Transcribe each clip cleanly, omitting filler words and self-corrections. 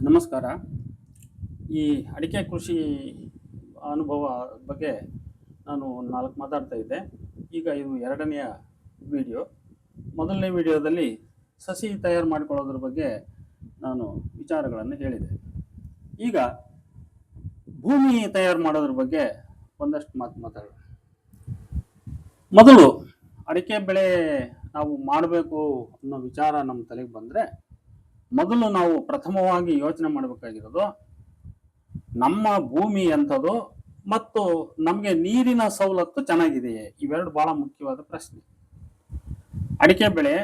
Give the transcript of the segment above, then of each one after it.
ನಮಸ್ಕಾರ. ಈ ಅಡಿಕೆ ಕೃಷಿ ಅನುಭವ ಬಗ್ಗೆ ನಾನು 4 ಮಾತಾಡ್ತಾ ಇದ್ದೆ. ಈಗ ಇದು ಎರಡನೆಯ ವಿಡಿಯೋ. ಮೊದಲನೇ ವಿಡಿಯೋದಲ್ಲಿ ಸಸಿ ತಯಾರು ಮಾಡಿಕೊಳ್ಳೋದ್ರ ಬಗ್ಗೆ ನಾನು ವಿಚಾರಗಳನ್ನು ಹೇಳಿದೆ. ಈಗ ಭೂಮಿ ತಯಾರು ಮಾಡೋದ್ರ ಬಗ್ಗೆ ಒಂದಷ್ಟು ಮಾತಾಡೋಣ. ಮೊದಲು ಅಡಿಕೆ ಬೆಳೆ ನಾವು ಮಾಡಬೇಕು ಅನ್ನೋ ವಿಚಾರ ನಮ್ಮ ತಲೆಗೆ ಬಂದರೆ, ಮೊದಲು ನಾವು ಪ್ರಥಮವಾಗಿ ಯೋಚನೆ ಮಾಡಬೇಕಾಗಿರೋದು ನಮ್ಮ ಭೂಮಿ ಎಂಥದ್ದು ಮತ್ತು ನಮಗೆ ನೀರಿನ ಸವಲತ್ತು ಚೆನ್ನಾಗಿದೆಯೇ. ಇವೆರಡು ಬಹಳ ಮುಖ್ಯವಾದ ಪ್ರಶ್ನೆ. ಅಡಿಕೆ ಬೆಳೆ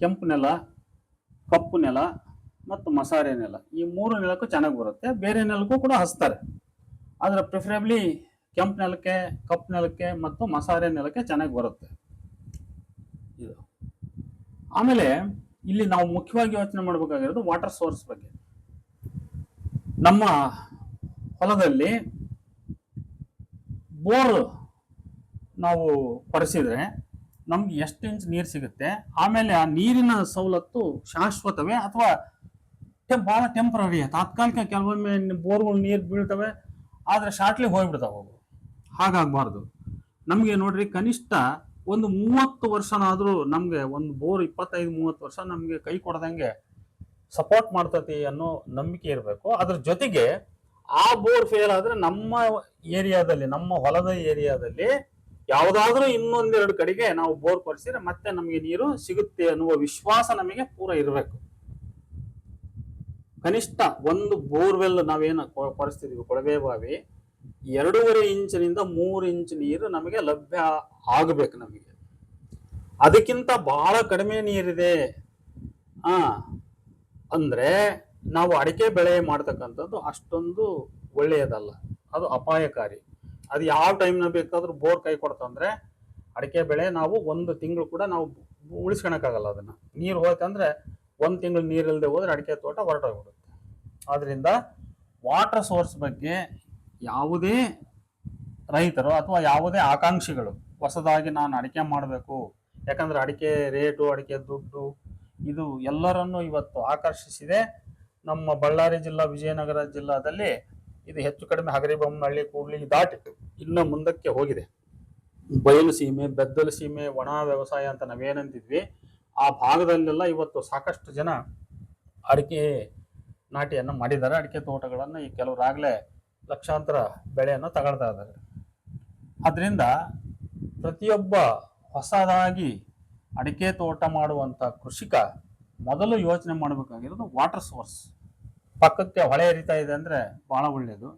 ಕೆಂಪು ನೆಲ, ಕಪ್ಪು ನೆಲ ಮತ್ತು ಮಸಾರೆ ನೆಲ, ಈ 3 ನೆಲಕ್ಕೂ ಚೆನ್ನಾಗಿ ಬರುತ್ತೆ. ಬೇರೆ ನೆಲಕ್ಕೂ ಕೂಡ ಹಚ್ತಾರೆ, ಆದರೆ ಪ್ರಿಫರೇಬ್ಲಿ ಕೆಂಪು ನೆಲಕ್ಕೆ, ಕಪ್ಪು ನೆಲಕ್ಕೆ ಮತ್ತು ಮಸಾರೆ ನೆಲಕ್ಕೆ ಚೆನ್ನಾಗಿ ಬರುತ್ತೆ ಇದು. ಆಮೇಲೆ ಇಲ್ಲಿ ನಾವು ಮುಖ್ಯವಾಗಿ ಯೋಚನೆ ಮಾಡಬೇಕಾಗಿರೋದು ವಾಟರ್ ಸೋರ್ಸ್ ಬಗ್ಗೆ. ನಮ್ಮ ಹೊಲದಲ್ಲಿ ಬೋರ್ ನಾವು ಕೊರೆಸಿದ್ರೆ ನಮ್ಗೆ ಎಷ್ಟು ಇಂಚ್ ನೀರು ಸಿಗುತ್ತೆ, ಆಮೇಲೆ ಆ ನೀರಿನ ಸವಲತ್ತು ಶಾಶ್ವತವೇ ಅಥವಾ ಬಹಳ ಟೆಂಪರರಿ, ತಾತ್ಕಾಲಿಕ. ಕೆಲವೊಮ್ಮೆ ಬೋರ್ಗಳು ನೀರು ಬೀಳ್ತವೆ, ಆದರೆ ಶಾರ್ಟ್ಲಿ ಹೋಗ್ಬಿಡ್ತಾವೆ. ಹಾಗಾಗಬಾರ್ದು. ನಮಗೆ ನೋಡ್ರಿ, ಕನಿಷ್ಠ ಒಂದು 30 ವರ್ಷನಾದರೂ ನಮಗೆ ಒಂದು ಬೋರ್ 25-30 ವರ್ಷ ನಮಗೆ ಕೈ ಕೊಡದಂಗೆ ಸಪೋರ್ಟ್ ಮಾಡ್ತತಿ ಅನ್ನೋ ನಂಬಿಕೆ ಇರಬೇಕು. ಅದ್ರ ಜೊತೆಗೆ ಆ ಬೋರ್ ಫೇಲ್ ಆದ್ರೆ ನಮ್ಮ ಏರಿಯಾದಲ್ಲಿ, ನಮ್ಮ ಹೊಲದ ಏರಿಯಾದಲ್ಲಿ ಯಾವುದಾದ್ರೂ ಇನ್ನೊಂದೆರಡು ಕಡೆಗೆ ನಾವು ಬೋರ್ ಕೊರೆಸಿದ್ರೆ ಮತ್ತೆ ನಮಗೆ ನೀರು ಸಿಗುತ್ತೆ ಅನ್ನುವ ವಿಶ್ವಾಸ ನಮಗೆ ಪೂರ ಇರಬೇಕು. ಕನಿಷ್ಠ ಒಂದು ಬೋರ್ವೆಲ್ ನಾವೇನು ಕೊರೆಸ್ತಿದ್ವಿ, ಕೊಳವೆ ಬಾವಿ, 2.5 ಇಂಚಿನಿಂದ 3 ಇಂಚ್ ನೀರು ನಮಗೆ ಲಭ್ಯ ಆಗಬೇಕು. ನಮಗೆ ಅದಕ್ಕಿಂತ ಬಹಳ ಕಡಿಮೆ ನೀರಿದೆ ಅಂದ್ರೆ ನಾವು ಅಡಿಕೆ ಬೆಳೆ ಮಾಡ್ತಕ್ಕಂಥದ್ದು ಅಷ್ಟೊಂದು ಒಳ್ಳೆಯದಲ್ಲ, ಅದು ಅಪಾಯಕಾರಿ. ಅದು ಯಾವ ಟೈಮ್ನ ಬೇಕಾದ್ರೂ ಬೋರ್ ಕೈ ಕೊಡ್ತಂದ್ರೆ ಅಡಿಕೆ ಬೆಳೆ ನಾವು 1 ತಿಂಗಳು ಕೂಡ ನಾವು ಉಳಿಸ್ಕೊಳಕ್ಕಾಗಲ್ಲ. ಅದನ್ನ ನೀರು ಹೋಯ್ತಂದ್ರೆ 1 ತಿಂಗಳು ನೀರಿಲ್ಲದೆ ಹೋದ್ರೆ ಅಡಿಕೆ ತೋಟ ಹೊರಟೋಗ್ಬಿಡುತ್ತೆ. ಆದ್ರಿಂದ ವಾಟರ್ ಸೋರ್ಸ್ ಬಗ್ಗೆ ಯಾವುದೇ ರೈತರು ಅಥವಾ ಯಾವುದೇ ಆಕಾಂಕ್ಷಿಗಳು ಹೊಸದಾಗಿ ನಾನು ಅಡಿಕೆ ಮಾಡಬೇಕು, ಯಾಕಂದ್ರೆ ಅಡಿಕೆ ರೇಟು, ಅಡಿಕೆ ದುಡ್ಡು ಇದು ಎಲ್ಲರನ್ನು ಇವತ್ತು ಆಕರ್ಷಿಸಿದೆ. ನಮ್ಮ ಬಳ್ಳಾರಿ ಜಿಲ್ಲಾ, ವಿಜಯನಗರ ಜಿಲ್ಲಾದಲ್ಲಿ ಇದು ಹೆಚ್ಚು ಕಡಿಮೆ ಹಗರಿಬೊಮ್ಮನಹಳ್ಳಿ, ಕೂಡ್ಲಿ ದಾಟಿ ಇನ್ನು ಮುಂದಕ್ಕೆ ಹೋಗಿದೆ. ಬಯಲು ಸೀಮೆ, ಬೆದ್ದಲು ಸೀಮೆ, ಒಣ ವ್ಯವಸಾಯ ಅಂತ ನಾವೇನಂತಿದ್ವಿ, ಆ ಭಾಗದಲ್ಲೆಲ್ಲ ಇವತ್ತು ಸಾಕಷ್ಟು ಜನ ಅಡಿಕೆ ನಾಟಿಯನ್ನು ಮಾಡಿದ್ದಾರೆ. ಅಡಿಕೆ ತೋಟಗಳನ್ನು ಈ ಕೆಲವರಾಗಲೇ ಲಕ್ಷಾಂತರ ಬೆಳೆಯನ್ನು ತಗೊಳ್ತಾ ಇದ್ದಾರೆ. ಅದರಿಂದ ಪ್ರತಿಯೊಬ್ಬ ಹೊಸದಾಗಿ ಅಡಿಕೆ ತೋಟ ಮಾಡುವಂಥ ಕೃಷಿಕ ಮೊದಲು ಯೋಚನೆ ಮಾಡಬೇಕಾಗಿರೋದು ವಾಟರ್ ಸೋರ್ಸ್. ಪಕ್ಕಕ್ಕೆ ಹೊಳೆ ಹರಿತಾ ಇದೆ ಅಂದರೆ ಭಾಳ ಒಳ್ಳೆಯದು,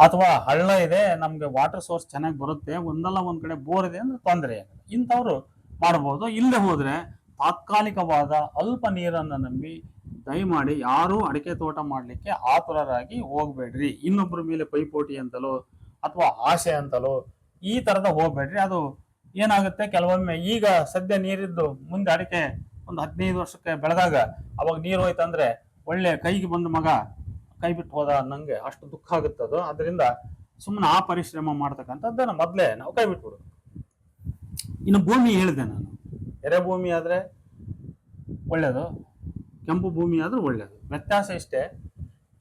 ಅಥವಾ ಹಳ್ಳ ಇದೆ, ನಮಗೆ ವಾಟರ್ ಸೋರ್ಸ್ ಚೆನ್ನಾಗಿ ಬರುತ್ತೆ, ಒಂದಲ್ಲ ಒಂದು ಕಡೆ ಬೋರ್ ಇದೆ ಅಂದ್ರೆ ತೊಂದರೆ ಇಲ್ಲ, ಇಂಥವ್ರು ಮಾಡ್ಬೋದು. ಇಲ್ಲದೆ ಹೋದರೆ ತಾತ್ಕಾಲಿಕವಾದ ಅಲ್ಪ ನೀರನ್ನು ನಂಬಿ ದಯಮಾಡಿ ಯಾರೂ ಅಡಿಕೆ ತೋಟ ಮಾಡಲಿಕ್ಕೆ ಆತುರರಾಗಿ ಹೋಗ್ಬೇಡ್ರಿ. ಇನ್ನೊಬ್ಬರ ಮೇಲೆ ಪೈಪೋಟಿ ಅಂತಲೋ ಅಥವಾ ಆಸೆ ಅಂತಲೋ ಈ ಥರದ ಹೋಗ್ಬೇಡ್ರಿ. ಅದು ಏನಾಗುತ್ತೆ, ಕೆಲವೊಮ್ಮೆ ಈಗ ಸದ್ಯ ನೀರಿದ್ದು ಮುಂದೆ ಅಡಿಕೆ ಒಂದು 15 ವರ್ಷಕ್ಕೆ ಬೆಳೆದಾಗ ಅವಾಗ ನೀರು ಹೋಯ್ತಂದ್ರೆ ಒಳ್ಳೆ ಕೈಗೆ ಬಂದ ಮಗ ಕೈ ಬಿಟ್ಟು ಹೋದ ಅನ್ನಂಗೆ ಅಷ್ಟು ದುಃಖ ಆಗುತ್ತದು. ಅದರಿಂದ ಸುಮ್ಮನೆ ಆ ಪರಿಶ್ರಮ ಮಾಡ್ತಕ್ಕಂಥದ್ದನ್ನು ಮೊದಲೇ ನಾವು ಕೈ ಬಿಟ್ಬಿಡೋದು. ಇನ್ನು ಭೂಮಿ ಹೇಳಿದೆ ನಾನು, ಎರೆ ಭೂಮಿ ಆದರೆ ಒಳ್ಳೆಯದು, ಕೆಂಪು ಭೂಮಿ ಆದರೂ ಒಳ್ಳೆಯದು. ವ್ಯತ್ಯಾಸ ಇಷ್ಟೇ,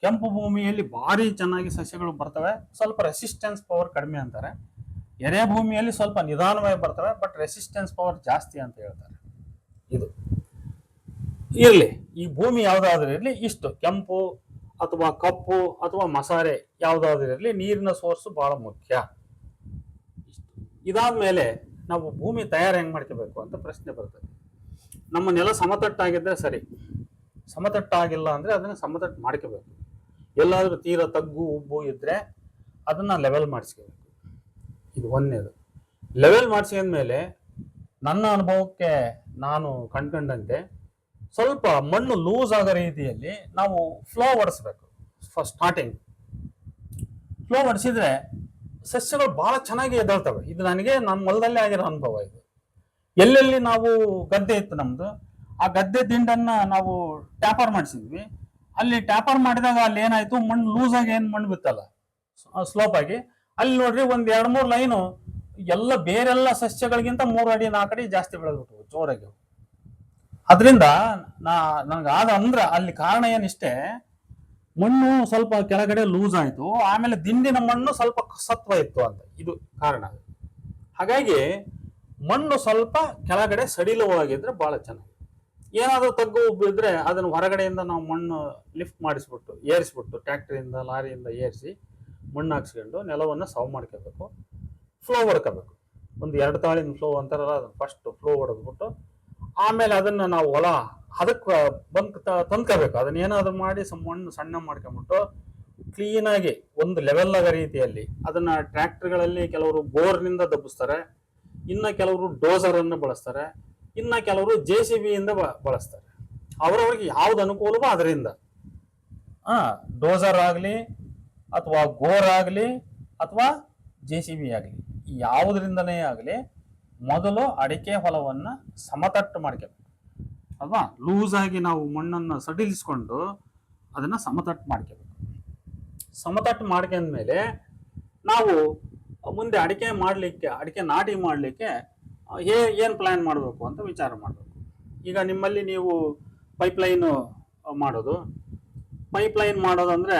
ಕೆಂಪು ಭೂಮಿಯಲ್ಲಿ ಭಾರಿ ಚೆನ್ನಾಗಿ ಸಸ್ಯಗಳು ಬರ್ತವೆ, ಸ್ವಲ್ಪ ರೆಸಿಸ್ಟೆನ್ಸ್ ಪವರ್ ಕಡಿಮೆ ಅಂತಾರೆ. ಎರೆ ಭೂಮಿಯಲ್ಲಿ ಸ್ವಲ್ಪ ನಿಧಾನವಾಗಿ ಬರ್ತವೆ, ಬಟ್ ರೆಸಿಸ್ಟೆನ್ಸ್ ಪವರ್ ಜಾಸ್ತಿ ಅಂತ ಹೇಳ್ತಾರೆ. ಇದು ಇರಲಿ, ಈ ಭೂಮಿ ಯಾವುದಾದ್ರೂ ಇರಲಿ, ಇಷ್ಟು ಕೆಂಪು ಅಥವಾ ಕಪ್ಪು ಅಥವಾ ಮಸಾರೆ ಯಾವುದಾದ್ರೂ ಇರಲಿ, ನೀರಿನ ಸೋರ್ಸು ಬಹಳ ಮುಖ್ಯ. ಇದಾದ್ಮೇಲೆ ನಾವು ಭೂಮಿ ತಯಾರು ಹೆಂಗೆ ಮಾಡ್ಕೋಬೇಕು ಅಂತ ಪ್ರಶ್ನೆ ಬರ್ತದೆ. ನಮ್ಮ ನೆಲ ಸಮತಟ್ಟಾಗಿದ್ದರೆ ಸರಿ, ಸಮತಟ್ಟಾಗಿಲ್ಲ ಅಂದರೆ ಅದನ್ನು ಸಮತಟ್ಟು ಮಾಡ್ಕೋಬೇಕು. ಎಲ್ಲಾದರೂ ತೀರ ತಗ್ಗು ಉಬ್ಬು ಇದ್ದರೆ ಅದನ್ನು ಲೆವೆಲ್ ಮಾಡಿಸ್ಕೋಬೇಕು. ಇದು ಒಂದನೇದು. ಲೆವೆಲ್ ಮಾಡಿಸ್ಕೊಂಡ್ಮೇಲೆ ನನ್ನ ಅನುಭವಕ್ಕೆ ನಾನು ಕಂಡ್ಕೊಂಡಂತೆ ಸ್ವಲ್ಪ ಮಣ್ಣು ಲೂಸ್ ಆಗೋ ರೀತಿಯಲ್ಲಿ ನಾವು ಫ್ಲೋ ಹೊಡಿಸ್ಬೇಕು. ಫಸ್ಟ್ ಸ್ಟಾರ್ಟಿಂಗ್ ಫ್ಲೋ ಹೊಡಿಸಿದ್ರೆ ಸಸ್ಯಗಳು ಭಾಳ ಚೆನ್ನಾಗಿ ಎದ್ದೇಳ್ತವೆ. ಇದು ನನಗೆ ನಮ್ಮ ಹೊಲದಲ್ಲೇ ಆಗಿರೋ ಅನುಭವ. ಇದು ಎಲ್ಲೆಲ್ಲಿ ನಾವು ಗದ್ದೆ ಇತ್ತು ನಮ್ಮದು, ಆ ಗದ್ದೆ ದಿಂಡನ್ನು ನಾವು ಟ್ಯಾಪರ್ ಮಾಡಿಸಿದ್ವಿ. ಅಲ್ಲಿ ಟ್ಯಾಪರ್ ಮಾಡಿದಾಗ ಅಲ್ಲಿ ಏನಾಯ್ತು, ಮಣ್ಣು ಲೂಸ್ ಆಗಿ ಏನು ಮಣ್ಣು ಬಿತ್ತಲ್ಲ ಸ್ಲೋಪ್ ಆಗಿ, ಅಲ್ಲಿ ನೋಡ್ರಿ ಒಂದು 2-3 ಲೈನು ಎಲ್ಲ ಬೇರೆಲ್ಲ ಸಸ್ಯಗಳಿಗಿಂತ 3 ಅಡಿ 4 ಅಡಿ ಜಾಸ್ತಿ ಬೆಳೆದ್ಬಿಟ್ಟು ಜೋರಾಗಿ. ಅದರಿಂದ ನನಗಾದ ಅಂದ್ರೆ ಅಲ್ಲಿ ಕಾರಣ ಏನಿಷ್ಟೇ, ಮಣ್ಣು ಸ್ವಲ್ಪ ಕೆಳಗಡೆ ಲೂಸ್ ಆಯ್ತು, ಆಮೇಲೆ ದಿಂಡಿನ ಮಣ್ಣು ಸ್ವಲ್ಪ ಸತ್ವ ಇತ್ತು ಅಂತ, ಇದು ಕಾರಣ. ಹಾಗಾಗಿ ಮಣ್ಣು ಸ್ವಲ್ಪ ಕೆಳಗಡೆ ಸಡಿಲವಾಗಿದ್ರೆ ಬಹಳ ಚೆನ್ನಾಗಿ. ಏನಾದರೂ ತಗ್ಗು ಬಿದ್ರೆ ಅದನ್ನು ಹೊರಗಡೆಯಿಂದ ನಾವು ಮಣ್ಣು ಲಿಫ್ಟ್ ಮಾಡಿಸ್ಬಿಟ್ಟು ಏರಿಸ್ಬಿಟ್ಟು ಟ್ರ್ಯಾಕ್ಟರಿಂದ ಲಾರಿಯಿಂದ ಏರಿಸಿ ಮಣ್ಣು ಹಾಕ್ಸ್ಕೊಂಡು ನೆಲವನ್ನು ಸವ್ ಮಾಡ್ಕೋಬೇಕು, ಫ್ಲೋ ಹೊಡ್ಕೋಬೇಕು. ಒಂದು 2 ತಾಳಿನ ಫ್ಲೋ ಅಂತಾರಲ್ಲ, ಅದನ್ನು ಫಸ್ಟ್ ಫ್ಲೋ ಹೊಡೆದ್ಬಿಟ್ಟು ಆಮೇಲೆ ಅದನ್ನು ನಾವು ಹೊಲ ಅದಕ್ಕೆ ಬಂದು ತಂದ್ಕೋಬೇಕು. ಅದನ್ನ ಏನಾದರೂ ಮಾಡಿ ಮಣ್ಣು ಸಣ್ಣ ಮಾಡ್ಕೊಂಬಿಟ್ಟು ಕ್ಲೀನಾಗಿ ಒಂದು ಲೆವೆಲ್ ಆಗೋ ರೀತಿಯಲ್ಲಿ ಅದನ್ನ ಟ್ರ್ಯಾಕ್ಟರ್ಗಳಲ್ಲಿ ಕೆಲವರು ಬೋರ್ನಿಂದ ದಬ್ಬಿಸ್ತಾರೆ, ಇನ್ನು ಕೆಲವರು ಡೋಸರನ್ನು ಬಳಸ್ತಾರೆ, ಇನ್ನು ಕೆಲವರು JCB ಇಂದ ಬಳಸ್ತಾರೆ. ಅವರವರಿಗೆ ಯಾವ್ದು ಅನುಕೂಲವೋ ಅದರಿಂದ ಡೋಸರ್ ಆಗಲಿ ಅಥವಾ ಗೋರ್ ಆಗಲಿ ಅಥವಾ JCB ಆಗಲಿ, ಯಾವುದರಿಂದನೇ ಆಗಲಿ ಮೊದಲು ಅಡಿಕೆ ಹೊಲವನ್ನು ಸಮತಟ್ಟು ಮಾಡ್ಕೋಬೇಕು ಅಲ್ವಾ. ಲೂಸ್ ಆಗಿ ನಾವು ಮಣ್ಣನ್ನು ಸಡಿಲಿಸ್ಕೊಂಡು ಅದನ್ನು ಸಮತಟ್ಟು ಮಾಡ್ಕೋಬೇಕು. ಸಮತಟ್ಟು ಮಾಡ್ಕೊಂಡ್ಮೇಲೆ ನಾವು ಮುಂದೆ ಅಡಿಕೆ ನಾಟಿ ಮಾಡಲಿಕ್ಕೆ ಏನು ಪ್ಲ್ಯಾನ್ ಮಾಡಬೇಕು ಅಂತ ವಿಚಾರ ಮಾಡಬೇಕು. ಈಗ ನಿಮ್ಮಲ್ಲಿ ನೀವು ಪೈಪ್ಲೈನ್ ಮಾಡೋದಂದ್ರೆ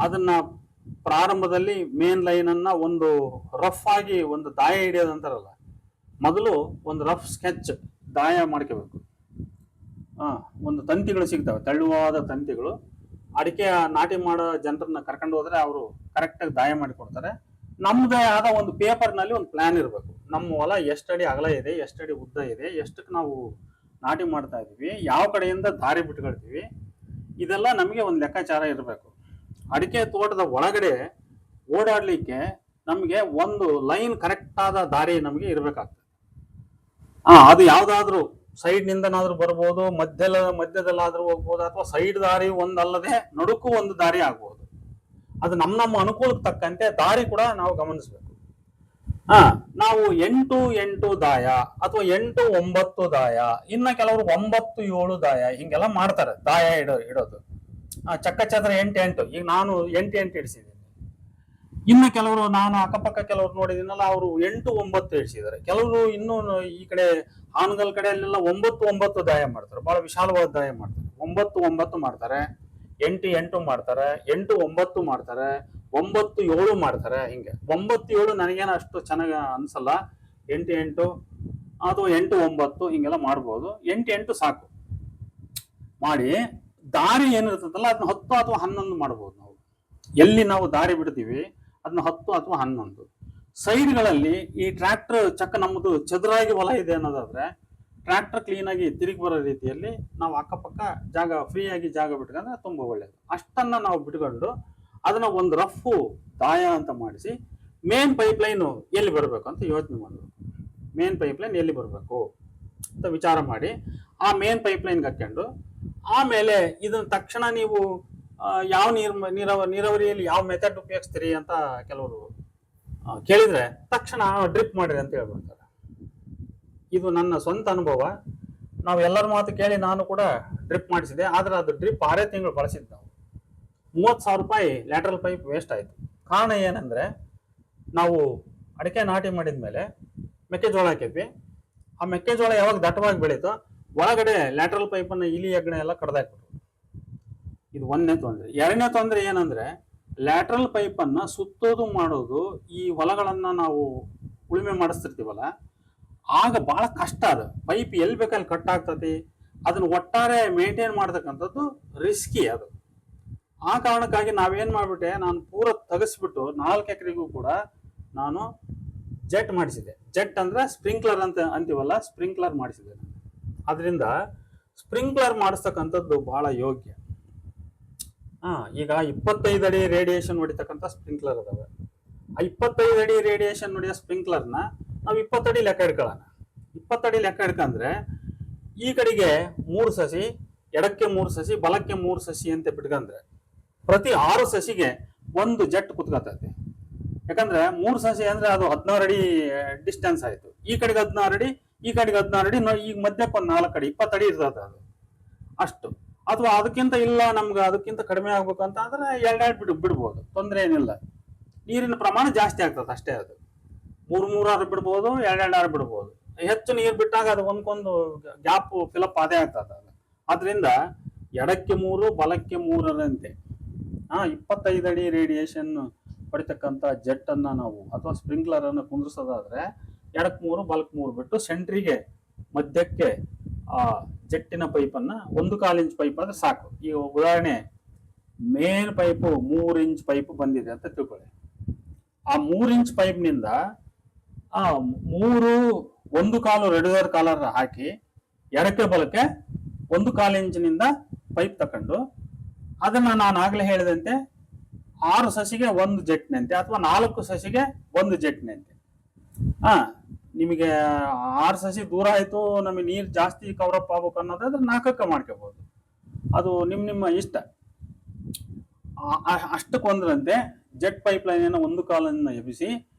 ಅದನ್ನು ಪ್ರಾರಂಭದಲ್ಲಿ ಮೇನ್ ಲೈನನ್ನು ಒಂದು ರಫ್ ಆಗಿ ಒಂದು ದಾಯ ಹಿಡಿಯೋದಂತಾರಲ್ಲ, ಮೊದಲು ಒಂದು ರಫ್ ಸ್ಕೆಚ್ ದಾಯ ಮಾಡ್ಕೋಬೇಕು. ಒಂದು ತಂತಿಗಳು ಸಿಗ್ತವೆ, ತೆಳುವಾದ ತಂತಿಗಳು. ಅಡಿಕೆ ನಾಟಿ ಮಾಡೋ ಜನರನ್ನ ಕರ್ಕೊಂಡು ಹೋದ್ರೆ ಅವರು ಕರೆಕ್ಟಾಗಿ ದಾಯ ಮಾಡಿಕೊಡ್ತಾರೆ. ನಮ್ಮದೇ ಆದ ಒಂದು ಪೇಪರ್ನಲ್ಲಿ ಒಂದು ಪ್ಲಾನ್ ಇರಬೇಕು. ನಮ್ಮ ಹೊಲ ಎಷ್ಟಡಿ ಅಗಲ ಇದೆ, ಎಷ್ಟಡಿ ಉದ್ದ ಇದೆ, ಎಷ್ಟಕ್ಕೆ ನಾವು ನಾಟಿ ಮಾಡ್ತಾ ಇದ್ದೀವಿ, ಯಾವ ಕಡೆಯಿಂದ ದಾರಿ ಬಿಟ್ಕೊಳ್ತೀವಿ, ಇದೆಲ್ಲ ನಮಗೆ ಒಂದು ಲೆಕ್ಕಾಚಾರ ಇರಬೇಕು. ಅಡಿಕೆ ತೋಟದ ಒಳಗಡೆ ಓಡಾಡಲಿಕ್ಕೆ ನಮಗೆ ಒಂದು ಲೈನ್ ಕರೆಕ್ಟ್ ಆದ ದಾರಿ ನಮಗೆ ಇರಬೇಕಾಗ್ತದೆ. ಅದು ಯಾವುದಾದ್ರೂ ಸೈಡ್ನಿಂದನಾದ್ರೂ ಬರ್ಬೋದು, ಮಧ್ಯದಲ್ಲಾದ್ರೂ ಹೋಗ್ಬೋದು, ಅಥವಾ ಸೈಡ್ ದಾರಿ ಒಂದಲ್ಲದೆ ನಡುಕು ಒಂದು ದಾರಿ ಆಗ್ಬೋದು. ಅದು ನಮ್ಮ ಅನುಕೂಲಕ್ಕೆ ತಕ್ಕಂತೆ ದಾರಿ ಕೂಡ ನಾವು ಗಮನಿಸ್ಬೇಕು. ನಾವು 8-8 ದಾಯ ಅಥವಾ 8-9 ದಾಯ, ಇನ್ನ ಕೆಲವರು 9-7 ದಾಯ ಹಿಂಗೆಲ್ಲ ಮಾಡ್ತಾರೆ. ದಾಯ ಇಡೋದು ಚಕ್ಕಚದ್ರ 8-8. ಈಗ ನಾನು 8-8 ಇಡಿಸಿದ್ದೀನಿ. ಇನ್ನು ಕೆಲವರು ನಾನು ಅಕ್ಕಪಕ್ಕ ಕೆಲವರು ನೋಡಿದ್ದೀನಲ್ಲ, ಅವರು 8-9 ಇಡಿಸಿದ್ದಾರೆ. ಕೆಲವರು ಇನ್ನೂ ಈ ಕಡೆ ಹಾನಗಲ್ ಕಡೆಯಲ್ಲೆಲ್ಲ 9-9 ದಾಯ ಮಾಡ್ತಾರೆ, ಬಹಳ ವಿಶಾಲವಾದ ದಾಯ ಮಾಡ್ತಾರೆ. 9-9 ಮಾಡ್ತಾರೆ, 8-8 ಮಾಡ್ತಾರೆ, 8-9 ಮಾಡ್ತಾರೆ, 9-7 ಮಾಡ್ತಾರೆ. ಹಿಂಗೆ 9-7 ನನಗೇನು ಅಷ್ಟು ಚೆನ್ನಾಗಿ ಅನ್ಸಲ್ಲ. 8-8 ಅಥವಾ 8-9 ಹಿಂಗೆಲ್ಲ ಮಾಡ್ಬೋದು. 8-8 ಸಾಕು ಮಾಡಿ. ದಾರಿ ಏನಿರ್ತದಲ್ಲ ಅದನ್ನ 10 ಅಥವಾ 11 ಮಾಡ್ಬೋದು. ನಾವು ಎಲ್ಲಿ ನಾವು ದಾರಿ ಬಿಡ್ತೀವಿ ಅದನ್ನ 10 ಅಥವಾ 11. ಸೈಡ್ಗಳಲ್ಲಿ ಈ ಟ್ರ್ಯಾಕ್ಟರ್ ಚಕ್ಕ ನಮ್ಮದು ಚದುರಾಗಿ ಹೊಲ ಇದೆ ಅನ್ನೋದಾದ್ರೆ ಟ್ರ್ಯಾಕ್ಟರ್ ಕ್ಲೀನಾಗಿ ತಿರುಗಿ ಬರೋ ರೀತಿಯಲ್ಲಿ ನಾವು ಅಕ್ಕಪಕ್ಕ ಫ್ರೀಯಾಗಿ ಜಾಗ ಬಿಟ್ಕೊಂಡ್ರೆ ತುಂಬ ಒಳ್ಳೇದು. ಅಷ್ಟನ್ನ ನಾವು ಬಿಟ್ಕೊಂಡು ಅದನ್ನ ಒಂದು ರಫ್ ದಾಯ ಅಂತ ಮಾಡಿಸಿ ಮೇನ್ ಪೈಪ್ಲೈನು ಎಲ್ಲಿ ಬರಬೇಕು ಅಂತ ಯೋಚನೆ ಮಾಡಬೇಕು. ಮೇನ್ ಪೈಪ್ಲೈನ್ ಎಲ್ಲಿ ಬರಬೇಕು ಅಂತ ವಿಚಾರ ಮಾಡಿ ಆ ಮೇನ್ ಪೈಪ್ಲೈನ್ಗೆ ಹಾಕೊಂಡು, ಆಮೇಲೆ ಇದನ್ನ ತಕ್ಷಣ ನೀವು ಯಾವ ನೀರಾವರಿಯಲ್ಲಿ ಯಾವ ಮೆಥಡ್ ಉಪಯೋಗಿಸ್ತೀರಿ ಅಂತ ಕೆಲವರು ಕೇಳಿದ್ರೆ ತಕ್ಷಣ ಡ್ರಿಪ್ ಮಾಡಿರಿ ಅಂತ ಹೇಳ್ಬಿಡ್ತಾರೆ. ಇದು ನನ್ನ ಸ್ವಂತ ಅನುಭವ. ನಾವು ಎಲ್ಲರ ಮಾತು ಕೇಳಿ ನಾನು ಕೂಡ ಡ್ರಿಪ್ ಮಾಡಿಸಿದೆ. ಆದ್ರೆ ಅದು ಡ್ರಿಪ್ 6 ತಿಂಗಳು ಬಳಸಿದ್ದು ನಾವು 30,000 ರೂಪಾಯಿ ಲ್ಯಾಟ್ರಲ್ ಪೈಪ್ ವೇಸ್ಟ್ ಆಯಿತು. ಕಾರಣ ಏನಂದ್ರೆ, ನಾವು ಅಡಿಕೆ ನಾಟಿ ಮಾಡಿದ್ಮೇಲೆ ಮೆಕ್ಕೆಜೋಳ ಹಾಕಿದ್ವಿ. ಆ ಮೆಕ್ಕೆಜೋಳ ಯಾವಾಗ ದಟ್ಟವಾಗಿ ಬೆಳೀತೋ ಒಳಗಡೆ ಲ್ಯಾಟ್ರಲ್ ಪೈಪನ್ನು ಇಲಿ ಹೆಗ್ಗಣ ಎಲ್ಲ ಕಡ್ದಾಕ್ಬಿಟ್ರು. ಇದು 1ನೇ ತೊಂದರೆ. 2ನೇ ತೊಂದರೆ ಏನಂದ್ರೆ, ಲ್ಯಾಟ್ರಲ್ ಪೈಪನ್ನು ಸುತ್ತೋದು ಮಾಡೋದು, ಈ ಹೊಲಗಳನ್ನ ನಾವು ಉಳುಮೆ ಮಾಡಿಸ್ತಿರ್ತೀವಲ್ಲ ಆಗ ಬಹಳ ಕಷ್ಟ. ಅದು ಪೈಪ್ ಎಲ್ಲಿ ಬೇಕಲ್ಲಿ ಕಟ್ ಆಗ್ತತಿ. ಅದನ್ನ ಒಟ್ಟಾರೆ ಮೇಂಟೈನ್ ಮಾಡ್ತಕ್ಕಂಥದ್ದು ರಿಸ್ಕಿ ಅದು. ಆ ಕಾರಣಕ್ಕಾಗಿ ನಾವೇನ್ ಮಾಡ್ಬಿಟ್ಟೆ, ನಾನು ಪೂರ ತೆಗೆಸ್ಬಿಟ್ಟು 4 ಎಕರೆಗೂ ಕೂಡ ನಾನು ಜೆಟ್ ಮಾಡಿಸಿದೆ. ಜೆಟ್ ಅಂದ್ರೆ ಸ್ಪ್ರಿಂಕ್ಲರ್ ಅಂತೀವಲ್ಲ, ಸ್ಪ್ರಿಂಕ್ಲರ್ ಮಾಡಿಸಿದೆ. ಅದರಿಂದ ಸ್ಪ್ರಿಂಕ್ಲರ್ ಮಾಡಿಸ್ತಕ್ಕಂಥದ್ದು ಬಹಳ ಯೋಗ್ಯ. ಈಗ 25 ಅಡಿ ರೇಡಿಯೇಷನ್ ಹೊಡಿತಕ್ಕಂಥ ಸ್ಪ್ರಿಂಕ್ಲರ್ ಅದಾವೆ. ಆ 25 ಅಡಿ ರೇಡಿಯೇಷನ್ ಹೊಡಿಯೋ ಸ್ಪ್ರಿಂಕ್ಲರ್ನ ನಾವು 20 ಅಡಿ ಲೆಕ್ಕ ಹಿಡ್ಕೊಳ್ಳೋಣ. 20 ಅಡಿ ಲೆಕ್ಕ ಹಿಡ್ಕೊಂಡ್ರೆ ಈ ಕಡೆಗೆ 3 ಸಸಿ, ಎಡಕ್ಕೆ 3 ಸಸಿ, ಬಲಕ್ಕೆ 3 ಸಸಿ ಅಂತ ಬಿಟ್ಕೊಂಡ್ರೆ ಪ್ರತಿ 6 ಸಸಿಗೆ ಒಂದು ಜೆಟ್ ಕುತ್ಕೊತೈತೆ. ಯಾಕಂದ್ರೆ 3 ಸಸಿ ಅಂದ್ರೆ ಅದು 16 ಅಡಿ ಡಿಸ್ಟೆನ್ಸ್ ಆಯ್ತು. ಈ ಕಡೆಗೆ 16 ಅಡಿ, ಈ ಕಡೆಗೆ 16 ಅಡಿ, ಈಗ ಮಧ್ಯಕ್ಕೆ ಒಂದು 4 ಅಡಿ, 20 ಅಡಿ ಇರ್ತದೆ ಅದು ಅಷ್ಟು. ಅಥವಾ ಅದಕ್ಕಿಂತ ಇಲ್ಲ, ನಮ್ಗೆ ಅದಕ್ಕಿಂತ ಕಡಿಮೆ ಆಗ್ಬೇಕಂತ ಅಂದ್ರೆ 2 ಬಿಡ್ಬೋದು, ತೊಂದರೆ ಏನಿಲ್ಲ. ನೀರಿನ ಪ್ರಮಾಣ ಜಾಸ್ತಿ ಆಗ್ತದೆ ಅಷ್ಟೇ. ಅದು 3 ಬಿಡ್ಬೋದು, 2 ಬಿಡ್ಬೋದು. ಹೆಚ್ಚು ನೀರು ಬಿಟ್ಟಾಗ ಅದು ಒಂದ್ಕೊಂದು ಗ್ಯಾಪ್ ಫಿಲಪ್ ಅದೇ ಆಗ್ತದ. ಆದ್ರಿಂದ ಎಡಕ್ಕೆ 3 ಬಲಕ್ಕೆ 3ರಂತೆ 25 ಅಡಿ ರೇಡಿಯೇಷನ್ ಪಡಿತಕ್ಕಂಥ ಜೆಟ್ ಅನ್ನ ನಾವು ಅಥವಾ ಸ್ಪ್ರಿಂಕ್ಲರ್ ಅನ್ನು ಕುಂದ್ರಿಸೋದಾದ್ರೆ ಎಡಕ್ಕೆ 3 ಬಲಕ್ಕೆ 3 ಬಿಟ್ಟು ಸೆಂಟ್ರಿಗೆ ಮಧ್ಯಕ್ಕೆ ಆ ಜೆಟ್ಟಿನ ಪೈಪನ್ನ 1/4 ಇಂಚ್ ಪೈಪ್ ಆದ್ರೆ ಸಾಕು. ಈ ಉದಾಹರಣೆ ಮೇನ್ ಪೈಪು 3 ಇಂಚ್ ಪೈಪ್ ಬಂದಿದೆ ಅಂತ ತಿಳ್ಕೊಳ್ಳಿ. ಆ 3 ಇಂಚ್ ಪೈಪ್ ನಿಂದ 1/4 ರೆಡ್ಯೂಸರ್ ಕಾಲರ್ ಹಾಕಿ ಎಡಕ್ಕೆ ಬಲಕ್ಕೆ 1/4 ಇಂಚಿನಿಂದ ಪೈಪ್ ತಕೊಂಡು ಅದನ್ನ ನಾನು ಆಗ್ಲೇ ಹೇಳಿದಂತೆ 6 ಸಸಿಗೆ 1 ಜೆಟ್ನಂತೆ ಅಥವಾ 4 ಸಸಿಗೆ 1 ಜೆಟ್ನಂತೆ. ನಿಮಗೆ 6 ಸಸಿ ದೂರ ಆಯ್ತು, ನಮಗೆ ನೀರು ಜಾಸ್ತಿ ಕವರಪ್ ಆಗ್ಬೇಕು ಅನ್ನೋದಾದ್ರೆ 4ಕ್ಕೆ ಮಾಡ್ಕೋಬಹುದು. ಅದು ನಿಮ್ಮ ಇಷ್ಟ. ಅಷ್ಟಕ್ಕೆ ಒಂದರಂತೆ ಜೆಟ್ ಪೈಪ್ ಲೈನ್ 1/4 ಎಬ್ಬಿಸಿ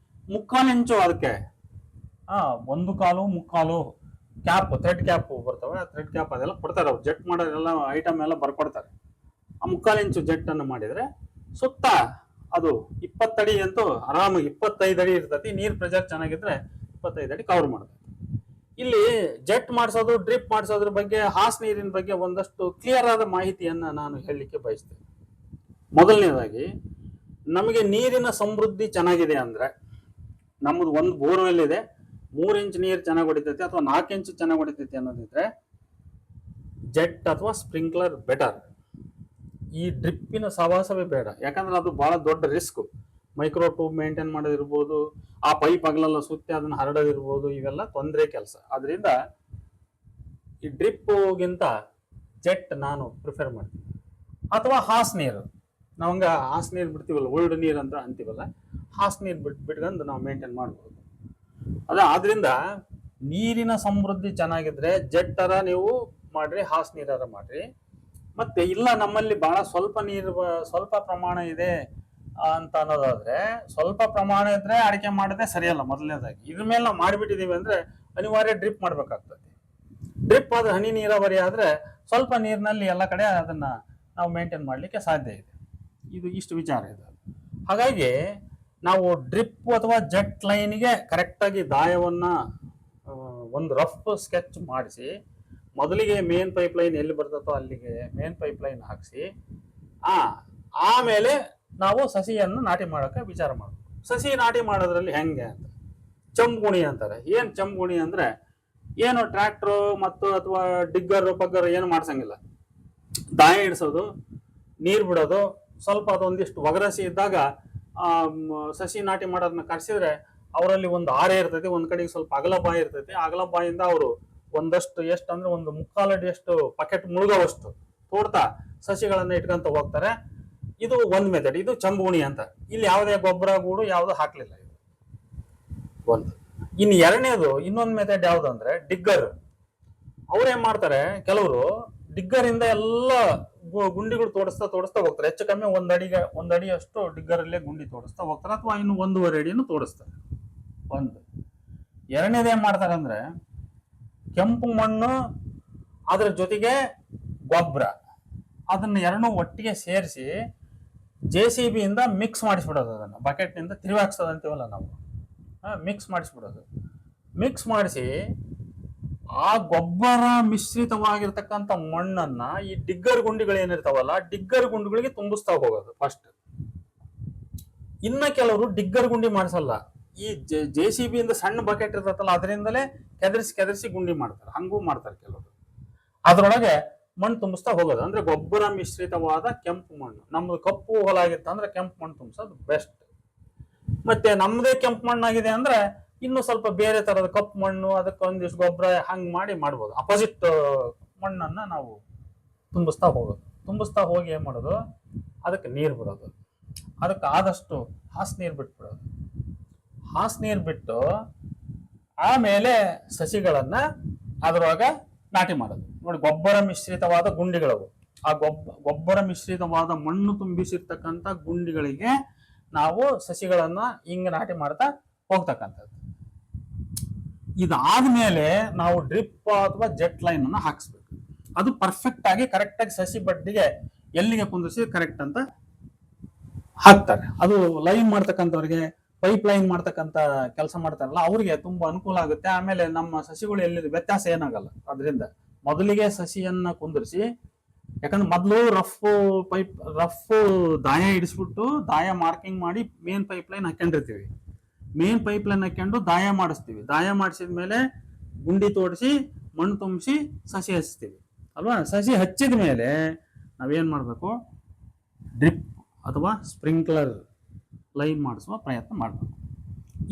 3/4 ಇಂಚು ಅದಕ್ಕೆ 1/4 ಕ್ಯಾಪ್, ಥ್ರೆಡ್ ಕ್ಯಾಪ್ ಬರ್ತವೆ, ಥ್ರೆಡ್ ಕ್ಯಾಪ್ ಅದೆಲ್ಲ ಕೊಡ್ತಾರೆ ಅವ್ರು. ಜೆಟ್ ಮಾಡೋದೆಲ್ಲ ಐಟಮ್ ಎಲ್ಲ ಬರ್ಕೊಡ್ತಾರೆ. ಆ 3/4 ಇಂಚು ಜೆಟ್ ಅನ್ನು ಮಾಡಿದ್ರೆ ಸುತ್ತ ಅದು 20 ಅಡಿ ಅಂತೂ ಆರಾಮಾಗಿ 25 ಅಡಿ ಇರ್ತತಿ. ನೀರ್ ಪ್ರೆಷರ್ ಚೆನ್ನಾಗಿದ್ರೆ 25 ಅಡಿ ಕವರ್ ಮಾಡ್ತದೆ. ಇಲ್ಲಿ ಜೆಟ್ ಮಾಡಿಸೋದು, ಡ್ರಿಪ್ ಮಾಡಿಸೋದ್ರ ಬಗ್ಗೆ, ಹಾಸ್ ನೀರಿನ ಬಗ್ಗೆ ಒಂದಷ್ಟು ಕ್ಲಿಯರ್ ಆದ ಮಾಹಿತಿಯನ್ನ ನಾನು ಹೇಳಲಿಕ್ಕೆ ಬಯಸ್ತೇನೆ. ಮೊದಲನೇದಾಗಿ, ನಮಗೆ ನೀರಿನ ಸಮೃದ್ಧಿ ಚೆನ್ನಾಗಿದೆ ಅಂದ್ರೆ, ನಮ್ಮದು ಒಂದು ಬೋರ್ವೆಲ್ ಇದೆ, 3 ಇಂಚ್ ನೀರು ಚೆನ್ನಾಗಿ ಹೊಡಿತೈತಿ ಅಥವಾ 4 ಇಂಚ್ ಚೆನ್ನಾಗಿ ಹೊಡಿತೈತಿ ಅನ್ನೋದಿದ್ರೆ ಜೆಟ್ ಅಥವಾ ಸ್ಪ್ರಿಂಕ್ಲರ್ ಬೆಟರ್. ಈ ಡ್ರಿಪ್ಪಿನ ಸವಾಸವೇ ಬೇಡ. ಯಾಕಂದ್ರೆ ಅದು ಬಹಳ ದೊಡ್ಡ ರಿಸ್ಕ್. ಮೈಕ್ರೋ ಟ್ಯೂಬ್ ಮೇಂಟೈನ್ ಮಾಡೋದಿರ್ಬೋದು, ಆ ಪೈಪ್ ಅಗಲೆಲ್ಲ ಸುತ್ತಿ ಅದನ್ನ ಹರಡೋದಿರ್ಬೋದು, ಇವೆಲ್ಲ ತೊಂದರೆ ಕೆಲಸ. ಅದರಿಂದ ಈ ಡ್ರಿಪ್ಗಿಂತ ಜೆಟ್ ನಾನು ಪ್ರಿಫರ್ ಮಾಡ್ತೀನಿ. ಅಥವಾ ಹಾಸ್ ನೀರು, ನಾವಂಗ ಹಾಸ್ ನೀರು ಬಿಡ್ತೀವಲ್ಲ, ಓಲ್ಡ್ ನೀರು ಅಂತ ಅಂತೀವಲ್ಲ, ಹಾಸ್ ನೀರು ಬಿಟ್ಕೊಂಡು ನಾವು ಮೇಂಟೈನ್ ಮಾಡ್ಬೋದು. ಆದ್ರಿಂದ ನೀರಿನ ಸಮೃದ್ಧಿ ಚೆನ್ನಾಗಿದ್ರೆ ಜೆಟ್ಟರ ನೀವು ಮಾಡ್ರಿ, ಹಾಸ್ ನೀರಾರ ಮಾಡ್ರಿ. ಮತ್ತೆ ಇಲ್ಲ ನಮ್ಮಲ್ಲಿ ಬಹಳ ಸ್ವಲ್ಪ ಪ್ರಮಾಣ ಇದೆ ಅಂತ ಅನ್ನೋದಾದ್ರೆ, ಸ್ವಲ್ಪ ಪ್ರಮಾಣ ಇದ್ರೆ ಅಡಿಕೆ ಮಾಡದೆ ಸರಿಯಲ್ಲ. ಮೊದಲನೇದಾಗಿ ಇದ್ರ ಮೇಲೆ ನಾವು ಮಾಡಿಬಿಟ್ಟಿದೀವಿ ಅಂದ್ರೆ ಅನಿವಾರ್ಯ ಡ್ರಿಪ್ ಮಾಡ್ಬೇಕಾಗ್ತದೆ. ಡ್ರಿಪ್ ಆದ್ರೆ ಹನಿ ನೀರಾವರಿ ಆದ್ರೆ ಸ್ವಲ್ಪ ನೀರಿನಲ್ಲಿ ಎಲ್ಲ ಕಡೆ ಅದನ್ನ ನಾವು ಮೇಂಟೈನ್ ಮಾಡ್ಲಿಕ್ಕೆ ಸಾಧ್ಯ ಇದೆ. ಇಷ್ಟು ವಿಚಾರ ಇದೆ. ಹಾಗಾಗಿ ನಾವು ಡ್ರಿಪ್ ಅಥವಾ ಜೆಟ್ ಲೈನ್ಗೆ ಕರೆಕ್ಟಾಗಿ ದಾಯವನ್ನ ಒಂದು ರಫ್ ಸ್ಕೆಚ್ ಮಾಡಿಸಿ, ಮೊದಲಿಗೆ ಮೇನ್ ಪೈಪ್ ಲೈನ್ ಎಲ್ಲಿ ಬರ್ತದೋ ಅಲ್ಲಿಗೆ ಮೇನ್ ಪೈಪ್ ಲೈನ್ ಹಾಕ್ಸಿ, ಆಮೇಲೆ ನಾವು ಸಸಿಯನ್ನು ನಾಟಿ ಮಾಡೋಕೆ ವಿಚಾರ ಮಾಡಬೇಕು. ಸಸಿ ನಾಟಿ ಮಾಡೋದ್ರಲ್ಲಿ ಹೆಂಗೆ ಅಂತ ಚಂಗುಣಿ ಅಂತಾರೆ. ಏನ್ ಚಂಗುಣಿ ಅಂದ್ರೆ ಏನು ಟ್ರ್ಯಾಕ್ಟರ್ ಮತ್ತು ಅಥವಾ ಡಿಗ್ಗರ್ ಪಗ್ಗರ್ ಏನು ಮಾಡ್ಸಂಗಿಲ್ಲ. ದಾಯ ಇಡಿಸೋದು, ನೀರು ಬಿಡೋದು, ಸ್ವಲ್ಪ ಅದೊಂದಿಷ್ಟು ಒಗರಸಿ ಇದ್ದಾಗ ಸಸಿ ನಾಟಿ ಮಾಡೋದನ್ನ ಕರ್ಸಿದ್ರೆ ಅವರಲ್ಲಿ ಒಂದು ಆರೆ ಇರ್ತೈತಿ, ಒಂದ್ ಕಡೆಗೆ ಸ್ವಲ್ಪ ಅಗಲ ಬಾಯಿ ಇರ್ತೈತಿ. ಅಗಲ ಬಾಯಿಂದ ಅವರು ಒಂದಷ್ಟು ಎಷ್ಟು ಅಂದ್ರೆ 1/4 ಅಡಿಯಷ್ಟು ಪಕೆಟ್ ಮುಳುಗೋವಷ್ಟು ತೋಡ್ತಾ ಸಸಿಗಳನ್ನ ಇಟ್ಕೊಂತ ಹೋಗ್ತಾರೆ. ಇದು ಒಂದ್ ಮೆಥಡ್, ಇದು ಚಂಬುಣಿ ಅಂತ. ಇಲ್ಲಿ ಯಾವುದೇ ಗೊಬ್ಬರ ಗೂಡು ಯಾವ್ದು ಹಾಕ್ಲಿಲ್ಲ. ಇದು ಒಂದು. ಇನ್ನು ಎರಡನೇದು ಇನ್ನೊಂದು ಮೆಥಡ್ ಯಾವ್ದು ಅಂದ್ರೆ ಡಿಗ್ಗರ್. ಅವ್ರೇನ್ ಮಾಡ್ತಾರೆ, ಕೆಲವರು ಡಿಗ್ಗರ್ ಇಂದ ಎಲ್ಲ ಗುಂಡಿಗಳು ತೋಡಿಸ್ತಾ ಹೋಗ್ತಾರೆ. ಹೆಚ್ಚು ಕಮ್ಮಿ ಒಂದ್ ಅಡಿಯಷ್ಟು ಡಿಗ್ಗರ್ ಅಲ್ಲೇ ಗುಂಡಿ ತೋಡಿಸ್ತಾ ಹೋಗ್ತಾರೆ, ಅಥವಾ ಇನ್ನು 1.5 ಅಡಿಯನ್ನು ತೋಡಿಸ್ತಾರೆ. ಒಂದು. ಎರಡನೇದು ಏನ್ ಮಾಡ್ತಾರೆ ಅಂದ್ರೆ ಕೆಂಪು ಮಣ್ಣು ಅದ್ರ ಜೊತೆಗೆ ಗೊಬ್ಬರ, ಅದನ್ನ ಎರಡನ್ನೂ ಒಟ್ಟಿಗೆ ಸೇರಿಸಿ JCB ಇಂದ ಮಿಕ್ಸ್ ಮಾಡಿಸ್ಬಿಡೋದು. ಅದನ್ನ ಬಕೆಟ್ ನಿಂದ ತಿರುವಾಕ್ಸೋದು ಅಂತೀವಲ್ಲ ನಾವು, ಮಿಕ್ಸ್ ಮಾಡಿಸ್ಬಿಡೋದು. ಮಿಕ್ಸ್ ಮಾಡಿಸಿ ಆ ಗೊಬ್ಬರ ಮಿಶ್ರಿತವಾಗಿರ್ತಕ್ಕಂಥ ಮಣ್ಣನ್ನ ಈ ಡಿಗ್ಗರ್ ಗುಂಡಿಗಳು ಏನಿರ್ತಾವಲ್ಲ, ಡಿಗ್ಗರ್ ಗುಂಡಿಗಳಿಗೆ ತುಂಬಿಸ್ತಾ ಹೋಗೋದು ಫಸ್ಟ್. ಇನ್ನ ಕೆಲವರು ಡಿಗ್ಗರ್ ಗುಂಡಿ ಮಾಡಿಸಲ್ಲ, ಈ JCB ಇಂದ ಸಣ್ಣ ಬಕೆಟ್ ಇರ್ತೈತಲ್ಲ ಅದರಿಂದಲೇ ಕೆದರಿಸಿ ಗುಂಡಿ ಮಾಡ್ತಾರೆ. ಹಂಗೂ ಮಾಡ್ತಾರೆ ಕೆಲವರು. ಅದ್ರೊಳಗೆ ಮಣ್ಣು ತುಂಬಿಸ್ತಾ ಹೋಗೋದು. ಅಂದ್ರೆ ಗೊಬ್ಬರ ಮಿಶ್ರಿತವಾದ ಕೆಂಪು ಮಣ್ಣು. ನಮ್ದು ಕಪ್ಪು ಹೊಲಾಗಿತ್ತು ಅಂದ್ರೆ ಕೆಂಪು ಮಣ್ಣು ತುಂಬಿಸೋದು ಬೆಸ್ಟ್. ಮತ್ತೆ ನಮ್ದೇ ಕೆಂಪು ಮಣ್ಣಾಗಿದೆ ಅಂದ್ರೆ ಇನ್ನು ಸ್ವಲ್ಪ ಬೇರೆ ತರದ ಕಪ್ಪು ಮಣ್ಣು, ಅದಕ್ಕೆ ಒಂದಿಷ್ಟು ಗೊಬ್ಬರ ಹಂಗ್ ಮಾಡ್ಬೋದು. ಅಪೋಸಿಟ್ ಮಣ್ಣನ್ನ ನಾವು ತುಂಬಿಸ್ತಾ ಹೋಗಿ ಏನ್ ಮಾಡೋದು, ಅದಕ್ಕೆ ನೀರು ಬಿಡೋದು. ಅದಕ್ಕೆ ಆದಷ್ಟು ಹಾಸ್ ನೀರು ಬಿಟ್ಬಿಡೋದು. ಹಾಸ್ ನೀರು ಬಿಟ್ಟು ಆಮೇಲೆ ಸಸಿಗಳನ್ನ ಅದ್ರೊಳಗ ನಾಟಿ ಮಾಡೋದು. ನೋಡಿ, ಗೊಬ್ಬರ ಮಿಶ್ರಿತವಾದ ಗುಂಡಿಗಳವು. ಆ ಗೊಬ್ಬರ ಮಿಶ್ರಿತವಾದ ಮಣ್ಣು ತುಂಬಿಸಿರ್ತಕ್ಕಂಥ ಗುಂಡಿಗಳಿಗೆ ನಾವು ಸಸಿಗಳನ್ನ ಹಿಂಗ ನಾಟಿ ಮಾಡ್ತಾ ಹೋಗ್ತಕ್ಕಂಥದ್ದು. ಇದಾದ್ಮೇಲೆ ನಾವು ಡ್ರಿಪ್ ಅಥವಾ ಜೆಟ್ ಲೈನ್ ಅನ್ನ ಹಾಕ್ಸ್ಬೇಕು. ಅದು ಪರ್ಫೆಕ್ಟ್ ಆಗಿ ಕರೆಕ್ಟ್ ಆಗಿ ಸಸಿ ಬಡ್ಡಿಗೆ ಎಲ್ಲಿಗೆ ಕುಂದಿಸಿ ಕರೆಕ್ಟ್ ಅಂತ ಹಾಕ್ತಾರೆ. ಅದು ಲೈನ್ ಮಾಡ್ತಕ್ಕಂಥವ್ರಿಗೆ ಪೈಪ್ ಲೈನ್ ಮಾಡ್ತಕ್ಕಂಥ ಕೆಲಸ ಮಾಡ್ತಾರಲ್ಲ ಅವ್ರಿಗೆ ತುಂಬಾ ಅನುಕೂಲ ಆಗುತ್ತೆ. ಆಮೇಲೆ ನಮ್ಮ ಸಸಿಗಳು ಎಲ್ಲಿ ವ್ಯತ್ಯಾಸ ಏನಾಗಲ್ಲ. ಅದರಿಂದ ಮೊದಲಿಗೆ ಸಸಿಯನ್ನ ಕುಂದಿರಿಸಿ, ಯಾಕಂದ್ರೆ ಮೊದಲು ರಫ್ ದಾಯ ಇಡಿಸ್ಬಿಟ್ಟು ದಾಯ ಮಾರ್ಕಿಂಗ್ ಮಾಡಿ ಮೇನ್ ಪೈಪ್ ಲೈನ್ ಹಾಕೊಂಡಿರ್ತೀವಿ. ಮೇನ್ ಪೈಪ್ ಲೈನ್ ಹಾಕೊಂಡು ದಾಯ ಮಾಡಿಸ್ತೀವಿ. ದಾಯ ಮಾಡಿಸಿದ ಮೇಲೆ ಗುಂಡಿ ತೋಡಿಸಿ ಮಣ್ಣು ತುಂಬಿಸಿ ಸಸಿ ಹಚ್ತೀವಿ ಅಲ್ವಾ. ಸಸಿ ಹಚ್ಚಿದ ಮೇಲೆ ನಾವೇನ್ ಮಾಡಬೇಕು, ಡ್ರಿಪ್ ಅಥವಾ ಸ್ಪ್ರಿಂಕ್ಲರ್ ಲೈನ್ ಮಾಡಿಸುವ ಪ್ರಯತ್ನ ಮಾಡಬೇಕು.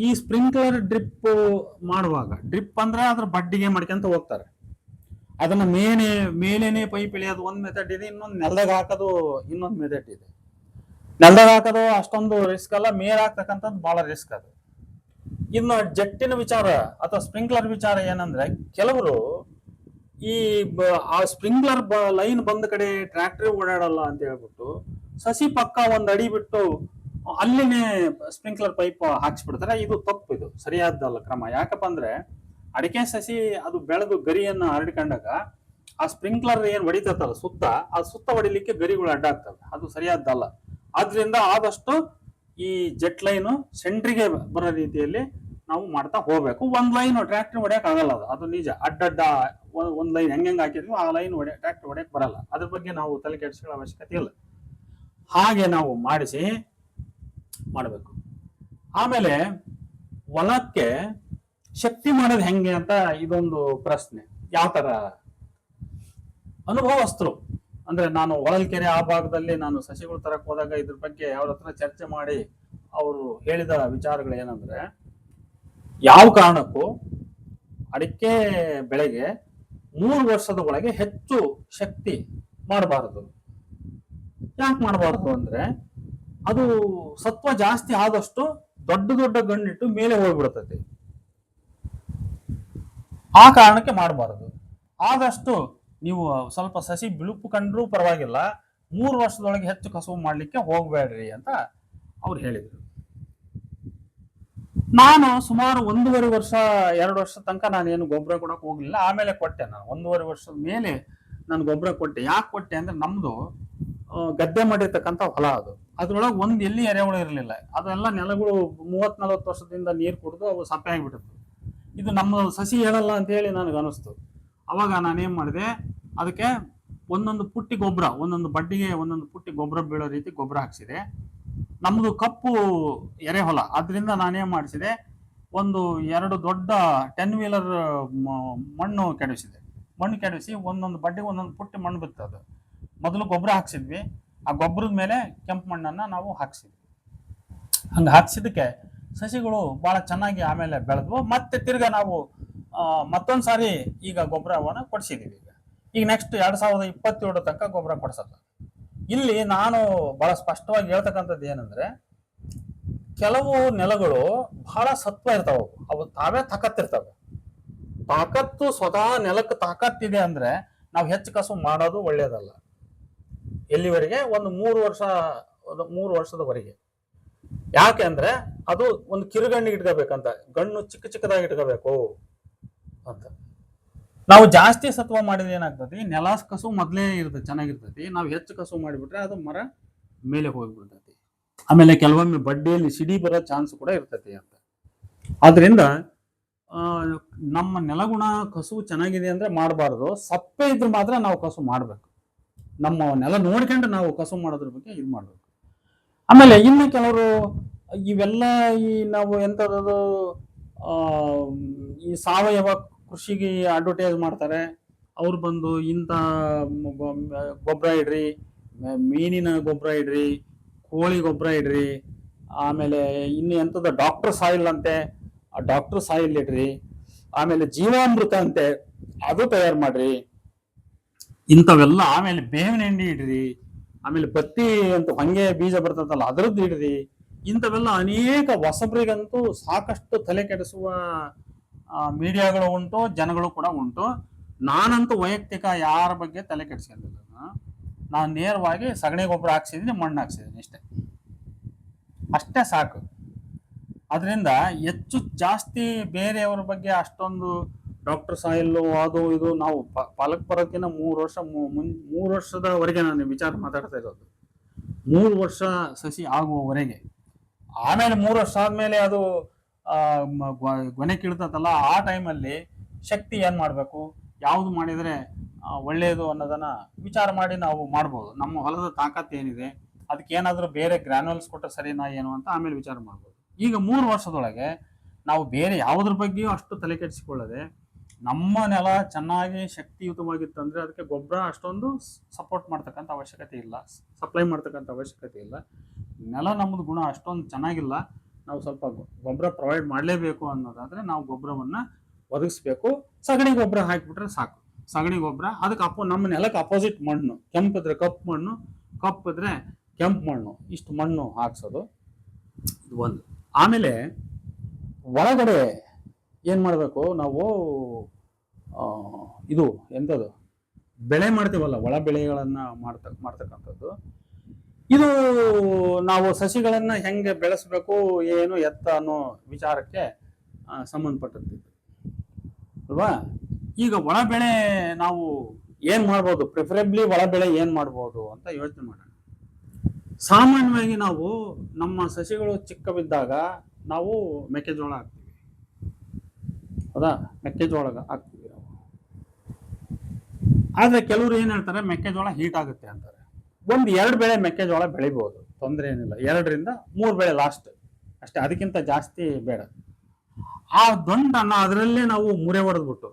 ಈ ಸ್ಪ್ರಿಂಕ್ಲರ್ ಡ್ರಿಪ್ ಮಾಡುವಾಗ, ಡ್ರಿಪ್ ಅಂದ್ರೆ ಅದ್ರ ಬಡ್ಡಿಗೆ ಮಾಡ್ಕೊಂತ ಹೋಗ್ತಾರೆ. ಅದನ್ನ ಮೇಲೇನೆ ಪೈಪ್ ಇಳಿಯೋದು ಒಂದು ಮೆಥಡ್ ಇದೆ, ಇನ್ನೊಂದು ನೆಲದಾಗ ಹಾಕೋದು ಇನ್ನೊಂದು ಮೆಥಡ್ ಇದೆ. ನೆಲದಾಗ ಹಾಕೋದು ಅಷ್ಟೊಂದು ರಿಸ್ಕ್ ಅಲ್ಲ, ಮೇಲ್ ಹಾಕ್ತಕ್ಕಂಥದ್ದು ಬಹಳ ರಿಸ್ಕ್ ಅದು. ಇನ್ನು ಜಟ್ಟಿನ ವಿಚಾರ ಅಥವಾ ಸ್ಪ್ರಿಂಕ್ಲರ್ ವಿಚಾರ ಏನಂದ್ರೆ, ಕೆಲವರು ಆ ಸ್ಪ್ರಿಂಕ್ಲರ್ ಲೈನ್ ಬಂದ ಕಡೆ ಟ್ರ್ಯಾಕ್ಟರ್ ಓಡಾಡಲ್ಲ ಅಂತ ಹೇಳ್ಬಿಟ್ಟು ಸಸಿ ಪಕ್ಕ ಒಂದ್ ಅಡಿ ಬಿಟ್ಟು ಅಲ್ಲಿನೇ ಸ್ಪ್ರಿಂಕ್ಲರ್ ಪೈಪ್ ಹಾಕ್ಸ್ಬಿಡ್ತಾರೆ. ಇದು ತಪ್ಪು, ಇದು ಸರಿಯಾದಲ್ಲ ಕ್ರಮ. ಯಾಕಪ್ಪ ಅಂದ್ರೆ ಅಡಿಕೆ ಸಸಿ ಅದು ಬೆಳೆದು ಗರಿಯನ್ನ ಹರಡಿಕೊಂಡಾಗ ಆ ಸ್ಪ್ರಿಂಕ್ಲರ್ ಏನ್ ಹೊಡಿತಲ್ಲ ಸುತ್ತ ಹೊಡಿಲಿಕ್ಕೆ ಗರಿಗಳು ಅಡ್ಡ ಆಗ್ತವೆ. ಅದು ಸರಿಯಾದಲ್ಲ. ಆದ್ರಿಂದ ಆದಷ್ಟು ಈ ಜೆಟ್ ಲೈನು ಸೆಂಟ್ರಿಗೆ ಬರೋ ರೀತಿಯಲ್ಲಿ ನಾವು ಮಾಡ್ತಾ ಹೋಗ್ಬೇಕು. ಒಂದ್ ಲೈನ್ ಟ್ರ್ಯಾಕ್ಟರ್ ಹೊಡೆಯಕ್ ಆಗಲ್ಲ, ಅದು ನಿಜ. ಅಡ್ಡಡ್ಡ ಒಂದ್ ಲೈನ್ ಹೆಂಗ್ ಹಾಕಿದ್ವಿ ಆ ಲೈನ್ ಟ್ರ್ಯಾಕ್ಟರ್ ಹೊಡೆಯಕ್ ಬರಲ್ಲ. ಅದ್ರ ಬಗ್ಗೆ ನಾವು ತಲೆ ಕೆಡಿಸ್ಕೊಳ್ಳೋ ಅವಶ್ಯಕತೆ ಇಲ್ಲ. ಹಾಗೆ ನಾವು ಮಾಡಿಸಿ ಮಾಡಬೇಕು. ಆಮೇಲೆ ಹೊಲಕ್ಕೆ ಶಕ್ತಿ ಮಾಡೋದು ಹೆಂಗೆ ಅಂತ ಇದೊಂದು ಪ್ರಶ್ನೆ. ಯಾವ ತರ ಅನುಭವಸ್ಥರು ಅಂದ್ರೆ, ನಾನು ಹೊಳಲ್ಕೆರೆ ಆ ಭಾಗದಲ್ಲಿ ನಾನು ಸಸಿಗಳು ತರಕ್ ಹೋದಾಗ ಇದ್ರ ಬಗ್ಗೆ ಅವ್ರ ಹತ್ರ ಚರ್ಚೆ ಮಾಡಿ ಅವರು ಹೇಳಿದ ವಿಚಾರಗಳು ಏನಂದ್ರೆ, ಯಾವ ಕಾರಣಕ್ಕೂ ಅಡಿಕೆ ಬೆಳೆಗೆ 3 ವರ್ಷದ ಒಳಗೆ ಹೆಚ್ಚು ಶಕ್ತಿ ಮಾಡಬಾರದು. ಯಾಕೆ ಮಾಡಬಾರದು ಅಂದ್ರೆ, ಅದು ಸತ್ವ ಜಾಸ್ತಿ ಆದಷ್ಟು ದೊಡ್ಡ ದೊಡ್ಡ ಗಣ್ಣಿಟ್ಟು ಮೇಲೆ ಹೋಗ್ಬಿಡ್ತೈತಿ. ಆ ಕಾರಣಕ್ಕೆ ಮಾಡಬಾರದು. ಆದಷ್ಟು ನೀವು ಸ್ವಲ್ಪ ಸಸಿ ಬಿಳುಪು ಕಂಡ್ರೂ ಪರವಾಗಿಲ್ಲ, 3 ವರ್ಷದೊಳಗೆ ಹೆಚ್ಚು ಕಸುವು ಮಾಡ್ಲಿಕ್ಕೆ ಹೋಗ್ಬೇಡ್ರಿ ಅಂತ ಅವ್ರು ಹೇಳಿದ್ರು. ನಾನು ಸುಮಾರು 1.5 ವರ್ಷ 2 ವರ್ಷ ತನಕ ನಾನೇನು ಗೊಬ್ಬರ ಕೊಡಕ್ ಹೋಗ್ಲಿಲ್ಲ. ಆಮೇಲೆ ಕೊಟ್ಟೆ. ನಾನು 1.5 ವರ್ಷದ ಮೇಲೆ ನಾನು ಗೊಬ್ಬರ ಕೊಟ್ಟೆ. ಯಾಕೆ ಕೊಟ್ಟೆ ಅಂದ್ರೆ, ನಮ್ದು ಗದ್ದೆ ಮಾಡಿರ್ತಕ್ಕಂಥ ಹೊಲ ಅದು. ಅದ್ರೊಳಗೆ ಎಲ್ಲಿ ಎರೆಹುಳು ಇರಲಿಲ್ಲ. ಅದೆಲ್ಲ ನೆಲಗಳು 30-40 ವರ್ಷದಿಂದ ನೀರು ಕುಡಿದು ಅವು ಸಪ್ಪೆ ಆಗಿಬಿಟ್ಟಿದ್ವು. ಇದು ನಮ್ಮ ಸಸಿ ಹೇಳಲ್ಲ ಅಂತ ಹೇಳಿ ನನಗೆ ಅನಿಸ್ತು. ಅವಾಗ ನಾನೇನ್ ಮಾಡಿದೆ, ಅದಕ್ಕೆ ಒಂದೊಂದು ಪುಟ್ಟಿ ಗೊಬ್ಬರ, ಒಂದೊಂದು ಬಡ್ಡಿಗೆ ಒಂದೊಂದು ಪುಟ್ಟಿ ಗೊಬ್ಬರ ಬೀಳೋ ರೀತಿ ಗೊಬ್ಬರ ಹಾಕ್ಸಿದೆ. ನಮ್ದು ಕಪ್ಪು ಎರೆಹೊಲ, ಆದ್ರಿಂದ ನಾನೇನ್ ಮಾಡಿಸಿದೆ, 2 ದೊಡ್ಡ 10 ವೀಲರ್ ಮಣ್ಣು ಕೆಡಿಸಿ ಒಂದೊಂದು ಬಡ್ಡಿಗೆ ಒಂದೊಂದು ಪುಟ್ಟಿ ಮಣ್ಣು ಬಿತ್ತದು. ಮೊದಲು ಗೊಬ್ಬರ ಹಾಕ್ಸಿದ್ವಿ. ಆ ಗೊಬ್ಬರದ ಮೇಲೆ ಕೆಂಪು ಮಣ್ಣನ್ನ ನಾವು ಹಾಕ್ಸಿದ್ವಿ. ಹಂಗೆ ಹಾಕ್ಸಿದಕ್ಕೆ ಸಸಿಗಳು ಬಹಳ ಚೆನ್ನಾಗಿ ಆಮೇಲೆ ಬೆಳೆದ್ವು. ಮತ್ತೆ ತಿರ್ಗಾ ನಾವು ಮತ್ತೊಂದು ಸಾರಿ ಈಗ ಗೊಬ್ಬರವನ್ನ ಕೊಡಿಸಿದೀವಿ. ಈಗ ನೆಕ್ಸ್ಟ್ 2027 ತನಕ ಗೊಬ್ಬರ ಕೊಡ್ಸಲ್ಲ. ಇಲ್ಲಿ ನಾನು ಬಹಳ ಸ್ಪಷ್ಟವಾಗಿ ಹೇಳ್ತಕ್ಕಂಥದ್ದು ಏನಂದ್ರೆ, ಕೆಲವು ನೆಲಗಳು ಬಹಳ ಸತ್ವ ಇರ್ತಾವ, ಅವು ತಾವೇ ತಾಕತ್ತಿರ್ತಾವೆ. ತಾಕತ್ತು ಸ್ವತಃ ನೆಲಕ್ಕೆ ತಾಕತ್ತಿದೆ ಅಂದ್ರೆ ನಾವು ಹೆಚ್ಚು ಕಸು ಮಾಡೋದು ಒಳ್ಳೇದಲ್ಲ. ಎಲ್ಲಿವರೆಗೆ? 3 ವರ್ಷದವರೆಗೆ. ಯಾಕೆ ಅಂದ್ರೆ ಅದು ಒಂದು ಕಿರುಗಣ್ಣಿಗೆ ಇಟ್ಕೋಬೇಕಂತ, ಗಣ್ಣು ಚಿಕ್ಕದಾಗಿ ಇಟ್ಕೋಬೇಕು ಅಂತ. ನಾವು ಜಾಸ್ತಿ ಸತ್ವ ಮಾಡಿದ್ರೆ ಏನಾಗ್ತತಿ, ನೆಲ ಕಸು ಮೊದಲೇ ಇರ್ತದೆ, ಚೆನ್ನಾಗಿರ್ತೈತಿ. ನಾವು ಹೆಚ್ಚು ಕಸು ಮಾಡಿಬಿಟ್ರೆ ಅದು ಮರ ಮೇಲೆ ಹೋಗ್ಬಿಡ್ತೈತಿ. ಆಮೇಲೆ ಕೆಲವೊಮ್ಮೆ ಬಡ್ಡಿಯಲ್ಲಿ ಸಿಡಿ ಬರೋ ಚಾನ್ಸ್ ಕೂಡ ಇರ್ತೈತಿ ಅಂತ. ಆದ್ರಿಂದ ನಮ್ಮ ನೆಲಗುಣ ಕಸು ಚೆನ್ನಾಗಿದೆ ಅಂದ್ರೆ ಮಾಡಬಾರ್ದು. ಸಪ್ಪೆ ಇದ್ರೆ ಮಾತ್ರ ನಾವು ಕಸು ಮಾಡ್ಬೇಕು. ನಮ್ಮ ನೆಲ ನೋಡ್ಕೊಂಡು ನಾವು ಕಸು ಮಾಡೋದ್ರ ಬಗ್ಗೆ ಇದು ಮಾಡ್ಬೇಕು. ಆಮೇಲೆ ಇನ್ನು ಕೆಲವರು ಇವೆಲ್ಲ ನಾವು ಎಂಥದ್ದು ಈ ಸಾವಯವ ಕೃಷಿಗೆ ಅಡ್ವರ್ಟೈಸ್ ಮಾಡ್ತಾರೆ. ಅವ್ರು ಬಂದು ಇಂಥ ಗೊಬ್ಬರ ಇಡ್ರಿ, ಮೀನಿನ ಗೊಬ್ಬರ ಇಡ್ರಿ, ಕೋಳಿ ಗೊಬ್ಬರ ಇಡ್ರಿ, ಆಮೇಲೆ ಇನ್ನು ಎಂಥದ್ದು ಡಾಕ್ಟರ್ ಸಾಯಿಲ್ ಅಂತೆ, ಆ ಡಾಕ್ಟರ್ ಸಾಯಿಲ್ ಇಡ್ರಿ, ಆಮೇಲೆ ಜೀವಾಮೃತ ಅಂತೆ ಅದು ತಯಾರು ಮಾಡ್ರಿ, ಇಂಥವೆಲ್ಲ. ಆಮೇಲೆ ಬೇವಿನ ಎಣ್ಣೆ ಇಡ್ರಿ, ಆಮೇಲೆ ಬತ್ತಿ ಅಂತ ಹೊಂಗೆ ಬೀಜ ಬರ್ತದಲ್ಲ ಅದರದ್ದು ಇಡ್ರಿ. ಇಂಥವೆಲ್ಲ ಅನೇಕ ಹೊಸಬರಿಗಂತೂ ಸಾಕಷ್ಟು ತಲೆ ಕೆಡಿಸುವ ಮೀಡಿಯಾಗಳು ಉಂಟು, ಜನಗಳು ಕೂಡ ಉಂಟು. ನಾನಂತೂ ವೈಯಕ್ತಿಕ ಯಾರ ಬಗ್ಗೆ ತಲೆ ಕೆಡಿಸ್ಕೊಂಡಿಲ್ಲ. ನಾನು ನೇರವಾಗಿ ಸಗಣಿ ಗೊಬ್ಬರ ಹಾಕ್ಸಿದ್ದೀನಿ, ಮಣ್ಣು ಹಾಕ್ಸಿದ್ದೀನಿ, ಅಷ್ಟೇ ಸಾಕು. ಅದರಿಂದ ಹೆಚ್ಚು ಜಾಸ್ತಿ ಬೇರೆಯವ್ರ ಬಗ್ಗೆ ಅಷ್ಟೊಂದು ಡಾಕ್ಟರ್ ಸಾಯಿಲ್ಲು ಅದು ಇದು ನಾವು ಪಾಲಕ್ ಬರೋದಕ್ಕಿಂತ 3 ವರ್ಷದವರೆಗೆ ನಾನು ವಿಚಾರ ಮಾತಾಡ್ತಾ ಇರೋದು. 3 ವರ್ಷ ಸಸಿ ಆಗುವವರೆಗೆ ಆಮೇಲೆ 3 ವರ್ಷ ಆದ್ಮೇಲೆ ಅದು ಗೊನೆ ಕೀಳ್ತದಲ್ಲ, ಆ ಟೈಮಲ್ಲಿ ಶಕ್ತಿ ಏನ್ ಮಾಡ್ಬೇಕು, ಯಾವ್ದು ಮಾಡಿದ್ರೆ ಒಳ್ಳೆಯದು ಅನ್ನೋದನ್ನ ವಿಚಾರ ಮಾಡಿ ನಾವು ಮಾಡ್ಬೋದು. ನಮ್ಮ ಹೊಲದ ತಾಕತ್ ಏನಿದೆ, ಅದಕ್ಕೆ ಏನಾದ್ರೂ ಬೇರೆ ಗ್ರಾನ್ಯುಲ್ಸ್ ಕೊಟ್ಟರೆ ಸರಿನಾ ಏನು ಅಂತ ಆಮೇಲೆ ವಿಚಾರ ಮಾಡ್ಬೋದು. ಈಗ 3 ವರ್ಷದೊಳಗೆ ನಾವು ಬೇರೆ ಯಾವುದ್ರ ಬಗ್ಗೆಯೂ ಅಷ್ಟು ತಲೆ ಕೆಡಿಸಿಕೊಳ್ಳದೆ, ನಮ್ಮ ನೆಲ ಚೆನ್ನಾಗಿ ಶಕ್ತಿಯುತವಾಗಿತ್ತಂದ್ರೆ ಅದಕ್ಕೆ ಗೊಬ್ಬರ ಅಷ್ಟೊಂದು ಸಪೋರ್ಟ್ ಮಾಡ್ತಕ್ಕಂಥ ಅವಶ್ಯಕತೆ ಇಲ್ಲ, ಸಪ್ಲೈ ಮಾಡ್ತಕ್ಕಂಥ ಅವಶ್ಯಕತೆ ಇಲ್ಲ. ನೆಲ ನಮ್ಮದು ಗುಣ ಅಷ್ಟೊಂದು ಚೆನ್ನಾಗಿಲ್ಲ, ನಾವು ಸ್ವಲ್ಪ ಗೊಬ್ಬರ ಪ್ರೊವೈಡ್ ಮಾಡಲೇಬೇಕು ಅನ್ನೋದಾದ್ರೆ ನಾವು ಗೊಬ್ಬರವನ್ನ ಒದಗಿಸ್ಬೇಕು. ಸಗಣಿ ಗೊಬ್ಬರ ಹಾಕಿಬಿಟ್ರೆ ಸಾಕು. ಸಗಣಿ ಗೊಬ್ಬರ ಅದಕ್ಕೆ ನಮ್ಮ ನೆಲಕ್ಕೆ ಅಪೋಸಿಟ್ ಮಣ್ಣು, ಕೆಂಪಿದ್ರೆ ಕಪ್ಪು ಮಣ್ಣು, ಕಪ್ಪಿದ್ರೆ ಕೆಂಪು ಮಣ್ಣು, ಇಷ್ಟು ಮಣ್ಣು ಹಾಕ್ಸೋದು ಇದು ಒಂದು. ಆಮೇಲೆ ಒಳಗಡೆ ಏನು ಮಾಡಬೇಕು ನಾವು, ಇದು ಎಂಥದ್ದು ಬೆಳೆ ಮಾಡ್ತೀವಲ್ಲ, ಒಳ ಬೆಳೆಗಳನ್ನು ಮಾಡ್ತಕ್ಕಂಥದ್ದು. ಇದು ನಾವು ಸಸಿಗಳನ್ನ ಹೆಂಗೆ ಬೆಳೆಸ್ಬೇಕು ಏನು ಎತ್ತ ಅನ್ನೋ ವಿಚಾರಕ್ಕೆ ಸಂಬಂಧಪಟ್ಟದ್ದು ಅಲ್ವಾ. ಈಗ ಒಳ ಬೆಳೆ ನಾವು ಏನ್ ಮಾಡ್ಬೋದು, ಪ್ರಿಫರೆಬ್ಲಿ ಒಳ ಬೆಳೆ ಏನ್ ಮಾಡ್ಬೋದು ಅಂತ ಯೋಚನೆ ಮಾಡೋಣ. ಸಾಮಾನ್ಯವಾಗಿ ನಾವು ನಮ್ಮ ಸಸಿಗಳು ಚಿಕ್ಕವಿದ್ದಾಗ ನಾವು ಮೆಕ್ಕೆಜೋಳ ಹಾಕ್ತೀವಿ, ಹೌದಾ, ಮೆಕ್ಕೆಜೋಳ ಹಾಕ್ತೀವಿ ನಾವು. ಆದ್ರೆ ಕೆಲವರು ಏನ್ ಹೇಳ್ತಾರೆ, ಮೆಕ್ಕೆಜೋಳ ಹೀಟ್ ಆಗುತ್ತೆ ಅಂತಾರೆ. 1-2 ಬೆಳೆ ಮೆಕ್ಕೆಜೋಳ ಬೆಳಿಬಹುದು, ತೊಂದರೆ ಏನಿಲ್ಲ. 2-3 ಬೆಳೆ ಲಾಸ್ಟ್ ಅಷ್ಟೇ, ಅದಕ್ಕಿಂತ ಜಾಸ್ತಿ ಬೇಡ. ಆ ದೊಂಟನ್ನ ಅದರಲ್ಲೇ ನಾವು ಮುರೆ ಹೊಡೆದ್ಬಿಟ್ಟು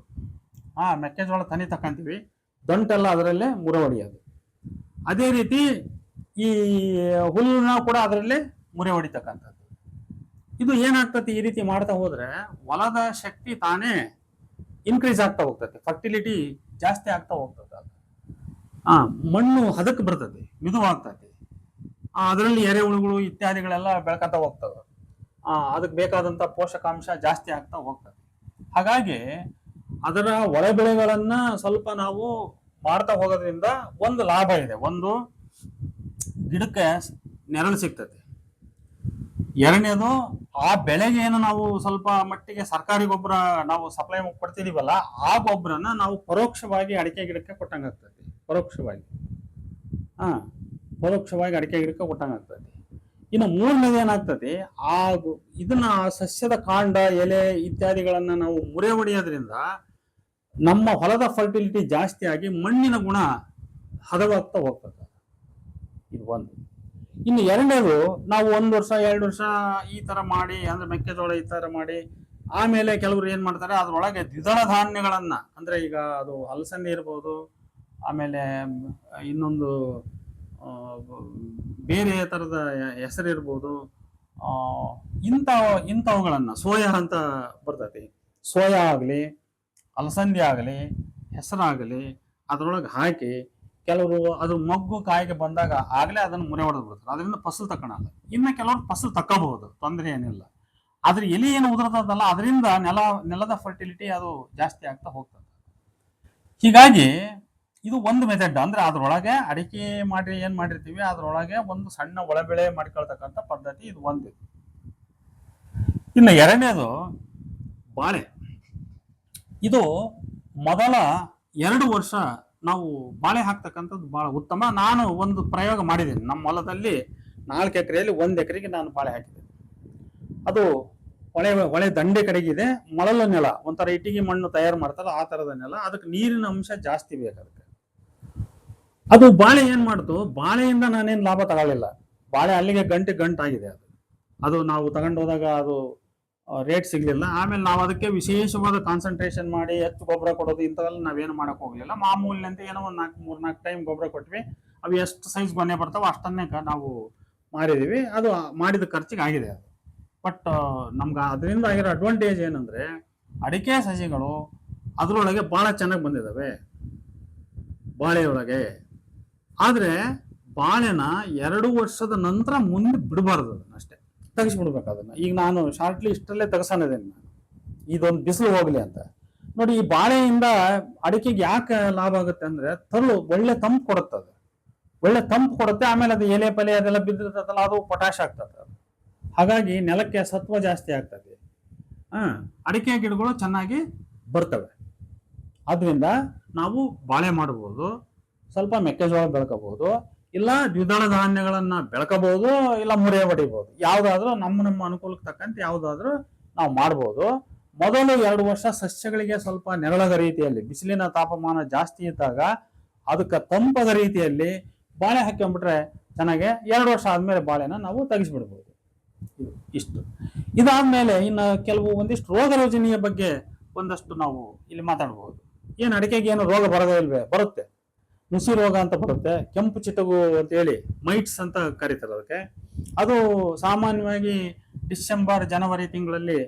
ಮೆಕ್ಕೆಜೋಳ ತನಿ ತಕ್ಕಂತೀವಿ, ದೊಂಟೆಲ್ಲ ಅದರಲ್ಲೇ ಮುರೆ ಹೊಡೆಯೋದು. ಅದೇ ರೀತಿ ಈ ಹುಲ್ಲನ್ನ ಕೂಡ ಅದರಲ್ಲೇ ಮುರೆ ಹೊಡಿತಕ್ಕಂಥದ್ದು. ಇದು ಏನಾಗ್ತತಿ, ಈ ರೀತಿ ಮಾಡ್ತಾ ಹೋದ್ರೆ ಹೊಲದ ಶಕ್ತಿ ತಾನೇ ಇನ್ಕ್ರೀಸ್ ಆಗ್ತಾ ಹೋಗ್ತದೆ, ಫರ್ಟಿಲಿಟಿ ಜಾಸ್ತಿ ಆಗ್ತಾ ಹೋಗ್ತದೆ. ಮಣ್ಣು ಹದಕ್ಕೆ ಬರ್ತದೆ, ಮಿದುವಾಗ್ತದೆ, ಅದರಲ್ಲಿ ಎರೆಹುಳುಗಳು ಇತ್ಯಾದಿಗಳೆಲ್ಲ ಬೆಳ್ಕೊಂತ ಹೋಗ್ತವೆ, ಅದಕ್ಕೆ ಬೇಕಾದಂತ ಪೋಷಕಾಂಶ ಜಾಸ್ತಿ ಆಗ್ತಾ ಹೋಗ್ತದೆ. ಹಾಗಾಗಿ ಅದರ ಒಳ ಬೆಳೆಗಳನ್ನ ಸ್ವಲ್ಪ ನಾವು ಮಾಡ್ತಾ ಹೋಗೋದ್ರಿಂದ ಒಂದು ಲಾಭ ಇದೆ. ಒಂದು, ಗಿಡಕ್ಕೆ ನೆರಳು ಸಿಗ್ತದೆ. ಎರಡನೇದು, ಆ ಬೆಳೆಗೆ ಏನು ನಾವು ಸ್ವಲ್ಪ ಮಟ್ಟಿಗೆ ಸರ್ಕಾರಿ ಗೊಬ್ಬರ ನಾವು ಸಪ್ಲೈ ಕೊಡ್ತಿದೀವಲ್ಲ, ಆ ಗೊಬ್ಬರನ ನಾವು ಪರೋಕ್ಷವಾಗಿ ಅಡಿಕೆ ಗಿಡಕ್ಕೆ ಕೊಟ್ಟಂಗಾಗ್ತದೆ. ಪರೋಕ್ಷವಾಗಿ ಅಡಿಕೆ ಗಿಡಕ್ಕೆ ಕೊಟ್ಟಂಗಾಗ್ತದೆ. ಇನ್ನು 3ನೇದು ಏನಾಗ್ತದೆ, ಇದನ್ನ ಸಸ್ಯದ ಕಾಂಡ, ಎಲೆ ಇತ್ಯಾದಿಗಳನ್ನ ನಾವು ಮುರೆ ಹೊಡೆಯೋದ್ರಿಂದ ನಮ್ಮ ಹೊಲದ ಫರ್ಟಿಲಿಟಿ ಜಾಸ್ತಿ ಆಗಿ ಮಣ್ಣಿನ ಗುಣ ಹದವಾಗ್ತಾ ಹೋಗ್ತದೆ. ಇದು ಒಂದು. ಇನ್ನು 2ನೇದು, ನಾವು 1 ವರ್ಷ 2 ವರ್ಷ ಈ ತರ ಮಾಡಿ, ಅಂದ್ರೆ ಮೆಕ್ಕೆಜೋಳ ಈ ತರ ಮಾಡಿ, ಆಮೇಲೆ ಕೆಲವರು ಏನ್ ಮಾಡ್ತಾರೆ, ಅದ್ರೊಳಗೆ ದ್ವಿದಳ ಧಾನ್ಯಗಳನ್ನ, ಅಂದ್ರೆ ಈಗ ಅದು ಹಲಸಂದೆ ಇರ್ಬೋದು, ಆಮೇಲೆ ಇನ್ನೊಂದು ಬೇರೆ ತರದ ಹೆಸರಿರ್ಬೋದು, ಇಂಥವುಗಳನ್ನ ಸೋಯಾ ಅಂತ ಬರ್ತೈತಿ, ಸೋಯಾ ಆಗಲಿ, ಅಲಸಂದಿ ಆಗಲಿ, ಹೆಸರಾಗಲಿ ಅದ್ರೊಳಗೆ ಹಾಕಿ ಕೆಲವರು ಅದು ಮೊಗ್ಗು ಕಾಯಿಗೆ ಬಂದಾಗ ಆಗ್ಲೇ ಅದನ್ನು ಮುರೆ ಹೊಡೆದು ಬಿಡ್ತಾರೆ. ಅದರಿಂದ ಫಸಲು ತಗೊಳಲ್ಲ. ಇನ್ನು ಕೆಲವರು ಫಸಲು ತಕ್ಕೋಬಹುದು, ತೊಂದರೆ ಏನಿಲ್ಲ. ಆದ್ರೆ ಎಲೆ ಏನು ಉದುರ್ತದಲ್ಲ, ಅದರಿಂದ ನೆಲದ ಫರ್ಟಿಲಿಟಿ ಅದು ಜಾಸ್ತಿ ಆಗ್ತಾ ಹೋಗ್ತದೆ. ಹೀಗಾಗಿ ಇದು ಒಂದು ಮೆಥಡ್. ಅಂದ್ರೆ ಅದ್ರೊಳಗೆ ಅಡಿಕೆ ಮಾಡಿ ಏನ್ ಮಾಡಿರ್ತೀವಿ, ಅದ್ರೊಳಗೆ ಒಂದು ಸಣ್ಣ ಒಳಬೆಳೆ ಮಾಡ್ಕೊಳ್ತಕ್ಕಂಥ ಪದ್ಧತಿ ಇದು ಒಂದು. ಇನ್ನು 2ನೇದು ಬಾಳೆ. ಇದು ಮೊದಲ 2 ವರ್ಷ ನಾವು ಬಾಳೆ ಹಾಕ್ತಕ್ಕಂಥದ್ದು ಬಹಳ ಉತ್ತಮ. ನಾನು ಒಂದು ಪ್ರಯೋಗ ಮಾಡಿದ್ದೀನಿ ನಮ್ಮ ಹೊಲದಲ್ಲಿ. 4 ಎಕರೆಯಲ್ಲಿ 1 ಎಕರೆಗೆ ನಾನು ಬಾಳೆ ಹಾಕಿದ್ದೇನೆ. ಅದು ಹೊಳೆ ದಂಡೆ ಕಡೆಗಿದೆ, ಮಳಲ ನೆಲ, ಒಂಥರ ಇಟ್ಟಿಗೆ ಮಣ್ಣು ತಯಾರು ಮಾಡ್ತಾರಲ್ಲ ಆ ತರದ ನೆಲ. ಅದಕ್ಕೆ ನೀರಿನ ಅಂಶ ಜಾಸ್ತಿ ಬೇಕಾಗುತ್ತೆ. ಅದು ಬಾಳೆ ಏನ್ ಮಾಡ್ತು, ಬಾಳೆಯಿಂದ ನಾನೇನು ಲಾಭ ತಗೊಳ್ಳಿಲ್ಲ. ಬಾಳೆ ಅಲ್ಲಿಗೆ ಗಂಟಾಗಿದೆ. ಅದು ನಾವು ತಗೊಂಡೋದಾಗ ಅದು ರೇಟ್ ಸಿಗ್ಲಿಲ್ಲ. ಆಮೇಲೆ ನಾವು ಅದಕ್ಕೆ ವಿಶೇಷವಾದ ಕಾನ್ಸಂಟ್ರೇಷನ್ ಮಾಡಿ ಹೆಚ್ಚು ಗೊಬ್ಬರ ಕೊಡೋದು ಇಂಥವೆಲ್ಲ ನಾವೇನು ಮಾಡಕ್ ಹೋಗ್ಲಿಲ್ಲ. ಮಾಮೂಲಿನಂತೆ ಏನೋ ಒಂದು 3-4 ಟೈಮ್ ಗೊಬ್ಬರ ಕೊಟ್ವಿ. ಅವು ಎಷ್ಟು ಸೈಜ್ ಗೊನೆ ಬರ್ತಾವ ಅಷ್ಟನ್ನೇ ನಾವು ಮಾರಿದೀವಿ. ಅದು ಮಾಡಿದ ಖರ್ಚಿಗೆ ಆಗಿದೆ ಅದು. ಬಟ್ ನಮ್ಗೆ ಅದರಿಂದ ಆಗಿರೋ ಅಡ್ವಾಂಟೇಜ್ ಏನಂದ್ರೆ, ಅಡಿಕೆ ಸಸಿಗಳು ಅದ್ರೊಳಗೆ ಬಹಳ ಚೆನ್ನಾಗಿ ಬಂದಿದ್ದಾವೆ ಬಾಳೆಯೊಳಗೆ. ಆದ್ರೆ ಬಾಳೆನ 2 ವರ್ಷದ ನಂತರ ಮುಂದೆ ಬಿಡಬಾರ್ದು, ಅದನ್ನ ಅಷ್ಟೇ ತೆಗಿಸ್ಬಿಡ್ಬೇಕು ಅದನ್ನ. ಈಗ ನಾನು ಶಾರ್ಟ್ಲಿ ಇಷ್ಟರಲ್ಲೇ ತೆಗಸೋನಿದ್ದೇನೆ ನಾನು, ಇದೊಂದು ಬಿಸಿಲು ಹೋಗ್ಲಿ ಅಂತ. ನೋಡಿ, ಈ ಬಾಳೆಯಿಂದ ಅಡಿಕೆಗೆ ಯಾಕೆ ಲಾಭ ಆಗುತ್ತೆ ಅಂದ್ರೆ, ಒಳ್ಳೆ ತಂಪು ಕೊಡುತ್ತೆ. ಅದು ಒಳ್ಳೆ ತಂಪು ಕೊಡುತ್ತೆ. ಆಮೇಲೆ ಅದು ಎಲೆ ಪಲೆ ಅದೆಲ್ಲ ಬಿದ್ದಿರ್ತದಲ್ಲ, ಅದು ಪೊಟ್ಯಾಶ್ ಆಗ್ತದೆ. ಹಾಗಾಗಿ ನೆಲಕ್ಕೆ ಸತ್ವ ಜಾಸ್ತಿ ಆಗ್ತದೆ. ಅಡಿಕೆ ಗಿಡಗಳು ಚೆನ್ನಾಗಿ ಬರ್ತವೆ. ಆದ್ರಿಂದ ನಾವು ಬಾಳೆ ಮಾಡಬಹುದು, ಸ್ವಲ್ಪ ಮೆಕ್ಕೆಜೋಳ ಬೆಳ್ಕೋಬಹುದು. ಇಲ್ಲ ದ್ವಿದಳ ಧಾನ್ಯಗಳನ್ನ ಬೆಳಕಬಹುದು, ಇಲ್ಲ ಮುರೆ ಹೊಡಿಬಹುದು. ಯಾವ್ದಾದ್ರೂ ನಮ್ಮ ಅನುಕೂಲಕ್ಕೆ ತಕ್ಕಂತೆ ಯಾವ್ದಾದ್ರೂ ನಾವು ಮಾಡ್ಬೋದು. ಮೊದಲು 2 ವರ್ಷ ಸಸ್ಯಗಳಿಗೆ ಸ್ವಲ್ಪ ನೆರಳದ ರೀತಿಯಲ್ಲಿ, ಬಿಸಿಲಿನ ತಾಪಮಾನ ಜಾಸ್ತಿ ಇದ್ದಾಗ ಅದಕ್ಕೆ ತಂಪದ ರೀತಿಯಲ್ಲಿ ಬಾಳೆ ಹಾಕೊಂಡ್ಬಿಟ್ರೆ ಚೆನ್ನಾಗೆ 2 ವರ್ಷ ಆದ್ಮೇಲೆ ಬಾಳೆನ ನಾವು ತೆಗಿಸ್ಬಿಡ್ಬೋದು. ಇಷ್ಟು. ಇದಾದ್ಮೇಲೆ ಇನ್ನು ಒಂದಿಷ್ಟು ರೋಗ ರುಜಿನಿಯ ಬಗ್ಗೆ ಒಂದಷ್ಟು ನಾವು ಇಲ್ಲಿ ಮಾತಾಡ್ಬೋದು. ಏನು ಅಡಿಕೆಗೆ ಏನು ರೋಗ ಬರೋದೇ ಇಲ್ವೇ? ಬರುತ್ತೆ. ನುಸಿ ರೋಗ ಅಂತ ಬರುತ್ತೆ, ಕೆಂಪು ಚಿಟಗು ಅಂತ ಹೇಳಿ ಮೈಟ್ಸ್ ಅಂತ ಕರೀತಾರೆ ಅದಕ್ಕೆ. ಅದು ಸಾಮಾನ್ಯವಾಗಿ ಡಿಸೆಂಬರ್ ಜನವರಿ ತಿಂಗಳಲ್ಲಿ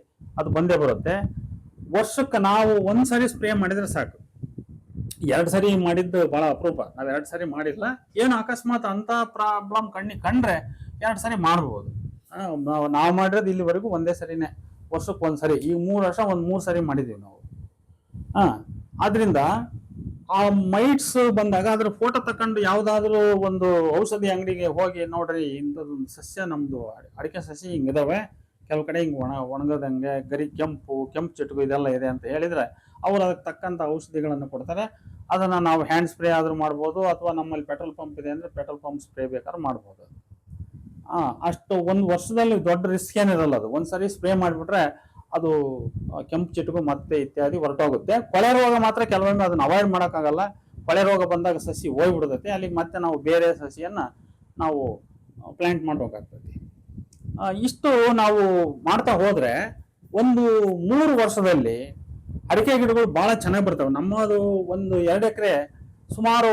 ಅದು ಬಂದೇ ಬರುತ್ತೆ. ವರ್ಷಕ್ಕೆ ನಾವು 1 ಸರಿ ಸ್ಪ್ರೇ ಮಾಡಿದ್ರೆ ಸಾಕು. 2 ಸರಿ ಮಾಡಿದ್ದು ಬಹಳ ಅಪರೂಪ. ನಾವು 2 ಸರಿ ಮಾಡಿಲ್ಲ. ಏನು ಅಕಸ್ಮಾತ್ ಅಂತ ಪ್ರಾಬ್ಲಮ್ ಕಂಡ್ರೆ 2 ಸರಿ ಮಾಡ್ಬೋದು. ನಾವು ಮಾಡಿರೋದು ಇಲ್ಲಿವರೆಗೂ 1 ಸರಿನೇ, ವರ್ಷಕ್ಕೆ 1 ಸರಿ. ಈ 3 ವರ್ಷ 3 ಸರಿ ಮಾಡಿದೀವಿ ನಾವು. ಆದ್ರಿಂದ ಆ ಮೈಟ್ಸ್ ಬಂದಾಗ ಅದ್ರ ಫೋಟೋ ತಕೊಂಡು ಯಾವ್ದಾದ್ರು ಒಂದು ಔಷಧಿ ಅಂಗಡಿಗೆ ಹೋಗಿ ನೋಡ್ರಿ, ಇಂಥದೊಂದು ಸಸ್ಯ ನಮ್ದು ಅಡಿಕೆ ಸಸಿ ಹಿಂಗಿದಾವೆ, ಕೆಲವು ಕಡೆ ಹಿಂಗೆ ಒಣಗದಂಗೆ ಗರಿ ಕೆಂಪು ಚಿಟುಕು ಇದೆಲ್ಲ ಇದೆ ಅಂತ ಹೇಳಿದ್ರೆ ಅವ್ರು ಅದಕ್ಕೆ ತಕ್ಕಂತ ಔಷಧಿಗಳನ್ನು ಕೊಡ್ತಾರೆ. ಅದನ್ನ ನಾವು ಹ್ಯಾಂಡ್ ಸ್ಪ್ರೇ ಆದ್ರೂ ಮಾಡ್ಬೋದು, ಅಥವಾ ನಮ್ಮಲ್ಲಿ ಪೆಟ್ರೋಲ್ ಪಂಪ್ ಇದೆ ಅಂದ್ರೆ ಪೆಟ್ರೋಲ್ ಪಂಪ್ ಸ್ಪ್ರೇ ಬೇಕಾದ್ರೂ ಮಾಡ್ಬೋದು. ಅಷ್ಟು 1 ವರ್ಷದಲ್ಲಿ ದೊಡ್ಡ ರಿಸ್ಕ್ ಏನಿರಲ್ಲ. ಅದು 1 ಸರಿ ಸ್ಪ್ರೇ ಮಾಡಿಬಿಟ್ರೆ ಅದು ಕೆಂಪು ಚಿಟುಕು ಮತ್ತೆ ಇತ್ಯಾದಿ ಹೊರಟೋಗುತ್ತೆ. ಕೊಳೆ ರೋಗ ಮಾತ್ರ ಕೆಲವೊಮ್ಮೆ ಅದನ್ನ ಅವಾಯ್ಡ್ ಮಾಡೋಕ್ಕಾಗಲ್ಲ. ಕೊಳೆ ರೋಗ ಬಂದಾಗ ಸಸಿ ಹೋಗ್ಬಿಡ್ತೈತೆ. ಅಲ್ಲಿಗೆ ಮತ್ತೆ ನಾವು ಬೇರೆ ಸಸಿಯನ್ನ ನಾವು ಪ್ಲಾಂಟ್ ಮಾಡ್ಬೇಕಾಗ್ತದೆ. ಇಷ್ಟು ನಾವು ಮಾಡ್ತಾ ಹೋದ್ರೆ 3 ವರ್ಷದಲ್ಲಿ ಅಡಿಕೆ ಗಿಡಗಳು ಬಹಳ ಚೆನ್ನಾಗಿ ಬರ್ತವೆ. ನಮ್ಮದು 1-2 ಎಕರೆ ಸುಮಾರು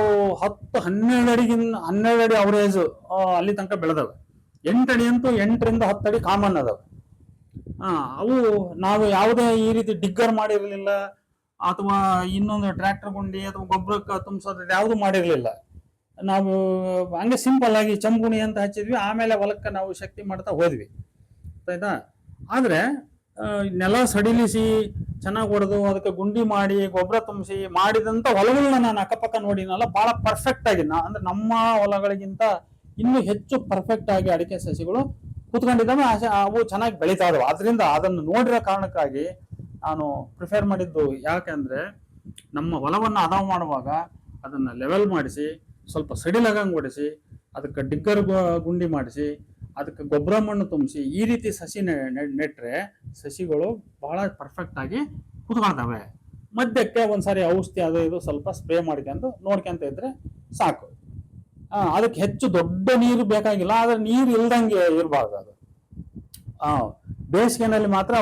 12 ಅಡಿ ಅವರೇಜ್ ಅಲ್ಲಿ ತನಕ ಬೆಳೆದವೆ. 8 ಅಡಿ ಅಂತೂ 8ರಿಂದ 10 ಅಡಿ ಕಾಮನ್ ಅದಾವೆ. ಅವು ನಾವು ಯಾವುದೇ ಈ ರೀತಿ ಡಿಗ್ಗರ್ ಮಾಡಿರ್ಲಿಲ್ಲ, ಅಥವಾ ಇನ್ನೊಂದು ಟ್ರ್ಯಾಕ್ಟರ್ ಗುಂಡಿ ಅಥವಾ ಗೊಬ್ಬರಕ್ಕೆ ತುಂಬಿಸೋದು ಯಾವುದು ಮಾಡಿರ್ಲಿಲ್ಲ. ನಾವು ಹಂಗೆ ಸಿಂಪಲ್ ಆಗಿ ಚಂಗುಣಿ ಅಂತ ಹಚ್ಚಿದ್ವಿ, ಆಮೇಲೆ ಹೊಲಕ್ಕೆ ನಾವು ಶಕ್ತಿ ಮಾಡ್ತಾ ಹೋದ್ವಿ. ಆಯ್ತಾ? ಆದ್ರೆ ನೆಲ ಸಡಿಲಿಸಿ ಚೆನ್ನಾಗಿ ಹೊಡೆದು ಅದಕ್ಕೆ ಗುಂಡಿ ಮಾಡಿ ಗೊಬ್ಬರ ತುಂಬಿಸಿ ಮಾಡಿದಂತ ಹೊಲಗಳನ್ನ ನಾನು ಅಕ್ಕಪಕ್ಕ ನೋಡಿನಲ್ಲ, ಬಹಳ ಪರ್ಫೆಕ್ಟ್ ಆಗಿ ಅಂದ್ರೆ ನಮ್ಮ ಹೊಲಗಳಿಗಿಂತ ಇನ್ನೂ ಹೆಚ್ಚು ಪರ್ಫೆಕ್ಟ್ ಆಗಿ ಅಡಿಕೆ ಸಸಿಗಳು ಕೂತ್ಕೊಂಡಿದ್ದಾವೆ. ಅವು ಚೆನ್ನಾಗಿ ಬೆಳೀತಾ ಇದಾವೆ. ಆದ್ರಿಂದ ಅದನ್ನು ನೋಡಿರೋ ಕಾರಣಕ್ಕಾಗಿ ನಾನು ಪ್ರಿಫೇರ್ ಮಾಡಿದ್ದು. ಯಾಕೆಂದ್ರೆ ನಮ್ಮ ಹೊಲವನ್ನು ಹದ ಮಾಡುವಾಗ ಅದನ್ನ ಲೆವೆಲ್ ಮಾಡಿಸಿ, ಸ್ವಲ್ಪ ಸಡಿಲಾಗಂಗೆ ಹೊಡಿಸಿ, ಅದಕ್ಕೆ ಡಿಗ್ಗರ್ ಗುಂಡಿ ಮಾಡಿಸಿ, ಅದಕ್ಕೆ ಗೊಬ್ಬರ ಮಣ್ಣು ತುಂಬಿಸಿ, ಈ ರೀತಿ ಸಸಿ ನೆಟ್ರೆ ಸಸಿಗಳು ಬಹಳ ಪರ್ಫೆಕ್ಟ್ ಆಗಿ ಕೂತ್ಕೊಳ್ತವೆ. ಮಧ್ಯಕ್ಕೆ ಒಂದ್ಸಾರಿ ಔಷಧಿ ಅದು ಇದು ಸ್ವಲ್ಪ ಸ್ಪ್ರೇ ಮಾಡ್ಕೊಂಡು ನೋಡ್ಕೊಂತ ಇದ್ರೆ ಸಾಕು. ಅದಕ್ಕೆ ಹೆಚ್ಚು ದೊಡ್ಡ ನೀರು ಬೇಕಾಗಿಲ್ಲ, ಆದ್ರೆ ನೀರು ಇಲ್ದಂಗೆ ಇರಬಾರ್ದು ಅದು. ಬೇಸಿಗೆನಲ್ಲಿ ಮಾತ್ರ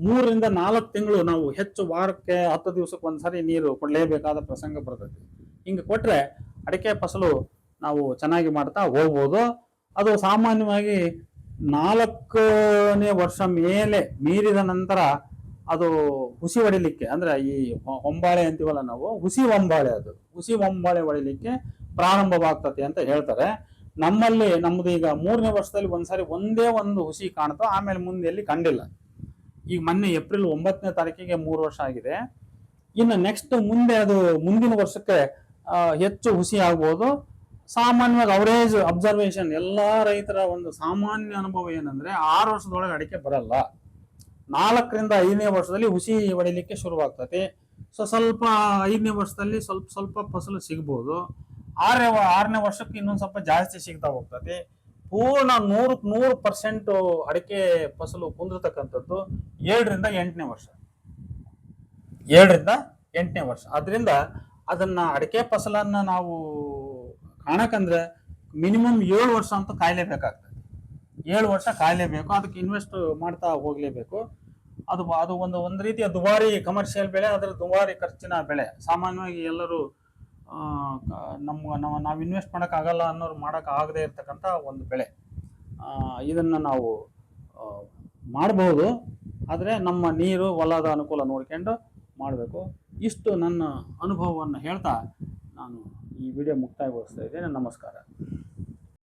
3ರಿಂದ 4 ತಿಂಗಳು ನಾವು ಹೆಚ್ಚು, ವಾರಕ್ಕೆ 10 ದಿವಸಕ್ಕೆ ಒಂದ್ಸರಿ ನೀರು ಕೊಡಲೇಬೇಕಾದ ಪ್ರಸಂಗ ಬರ್ತದೆ. ಹಿಂಗೆ ಕೊಟ್ರೆ ಅಡಿಕೆ ಫಸಲು ನಾವು ಚೆನ್ನಾಗಿ ಮಾಡ್ತಾ ಹೋಗ್ಬೋದು. ಅದು ಸಾಮಾನ್ಯವಾಗಿ 4ನೇ ವರ್ಷ ಮೀರಿದ ನಂತರ ಅದು ಹುಸಿ ಹೊಡಿಲಿಕ್ಕೆ, ಅಂದ್ರೆ ಈ ಹೊಂಬಾಳೆ ಅಂತೀವಲ್ಲ ನಾವು, ಹುಸಿ ಹೊಂಬಾಳೆ ಹೊಡಿಲಿಕ್ಕೆ ಪ್ರಾರಂಭವಾಗ್ತದೆ ಅಂತ ಹೇಳ್ತಾರೆ. ನಮ್ದು ಈಗ 3ನೇ ವರ್ಷದಲ್ಲಿ ಒಂದ್ಸಾರಿ ಒಂದೇ ಒಂದು ಹುಸಿ ಕಾಣ್ತೋ, ಆಮೇಲೆ ಮುಂದೆ ಎಲ್ಲಿ ಕಂಡಿಲ್ಲ. ಈಗ ಮೊನ್ನೆ ಏಪ್ರಿಲ್ 9ನೇ ತಾರೀಕಿಗೆ 3 ವರ್ಷ ಆಗಿದೆ. ಇನ್ನು ನೆಕ್ಸ್ಟ್ ಮುಂದೆ ಅದು ಮುಂದಿನ ವರ್ಷಕ್ಕೆ ಹೆಚ್ಚು ಹುಸಿ ಆಗ್ಬೋದು. ಸಾಮಾನ್ಯವಾಗಿ ಅವರೇಜ್ ಅಬ್ಸರ್ವೇಷನ್ ಎಲ್ಲಾ ರೈತರ ಒಂದು ಸಾಮಾನ್ಯ ಅನುಭವ ಏನಂದ್ರೆ 6 ವರ್ಷದೊಳಗೆ ಅಡಿಕೆ ಬರಲ್ಲ. 4ರಿಂದ 5ನೇ ವರ್ಷದಲ್ಲಿ ಹುಸಿ ಹೊಡಿಲಿಕ್ಕೆ ಶುರುವಾಗ್ತದೆ. ಸ್ವಲ್ಪ 5ನೇ ವರ್ಷದಲ್ಲಿ ಸ್ವಲ್ಪ ಫಸಲು ಸಿಗ್ಬೋದು. 6ನೇ ವರ್ಷಕ್ಕೆ ಇನ್ನೊಂದು ಸ್ವಲ್ಪ ಜಾಸ್ತಿ ಸಿಗ್ತಾ ಹೋಗ್ತದೆ. ಪೂರ್ಣ 100% ಅಡಿಕೆ ಫಸಲು ಕುಂದಿರ್ತಕ್ಕಂಥದ್ದು 7ರಿಂದ 8ನೇ ವರ್ಷ. 7ರಿಂದ 8ನೇ ವರ್ಷ. ಅದರಿಂದ ಅದನ್ನ ಅಡಿಕೆ ಫಸಲನ್ನ ನಾವು ಕಾಣಕಂದ್ರೆ ಮಿನಿಮಮ್ 7 ವರ್ಷ ಅಂತ ಕಾಯಲೇಬೇಕಾಗ್ತದೆ. 7 ವರ್ಷ ಕಾಯಲೇಬೇಕು. ಅದಕ್ಕೆ ಇನ್ವೆಸ್ಟ್ ಮಾಡ್ತಾ ಹೋಗ್ಲೇಬೇಕು. ಅದು ಒಂದು ರೀತಿಯ ದುಬಾರಿ ಕಮರ್ಷಿಯಲ್ ಬೆಳೆ, ಅದರ ದುಬಾರಿ ಖರ್ಚಿನ ಬೆಳೆ. ಸಾಮಾನ್ಯವಾಗಿ ಎಲ್ಲರೂ ನಾವು ಇನ್ವೆಸ್ಟ್ ಮಾಡೋಕ್ಕಾಗಲ್ಲ ಅನ್ನೋರು ಮಾಡೋಕ್ಕಾಗದೇ ಇರ್ತಕ್ಕಂಥ ಒಂದು ಬೆಳೆ. ಇದನ್ನು ನಾವು ಮಾಡಬಹುದು, ಆದರೆ ನಮ್ಮ ನೀರು ಹೊಲದ ಅನುಕೂಲ ನೋಡ್ಕೊಂಡು ಮಾಡಬೇಕು. ಇಷ್ಟು ನನ್ನ ಅನುಭವವನ್ನು ಹೇಳ್ತಾ ನಾನು ಈ ವಿಡಿಯೋ ಮುಕ್ತಾಯಗೊಳಿಸ್ತಾ ಇದ್ದೇನೆ. ನಮಸ್ಕಾರ.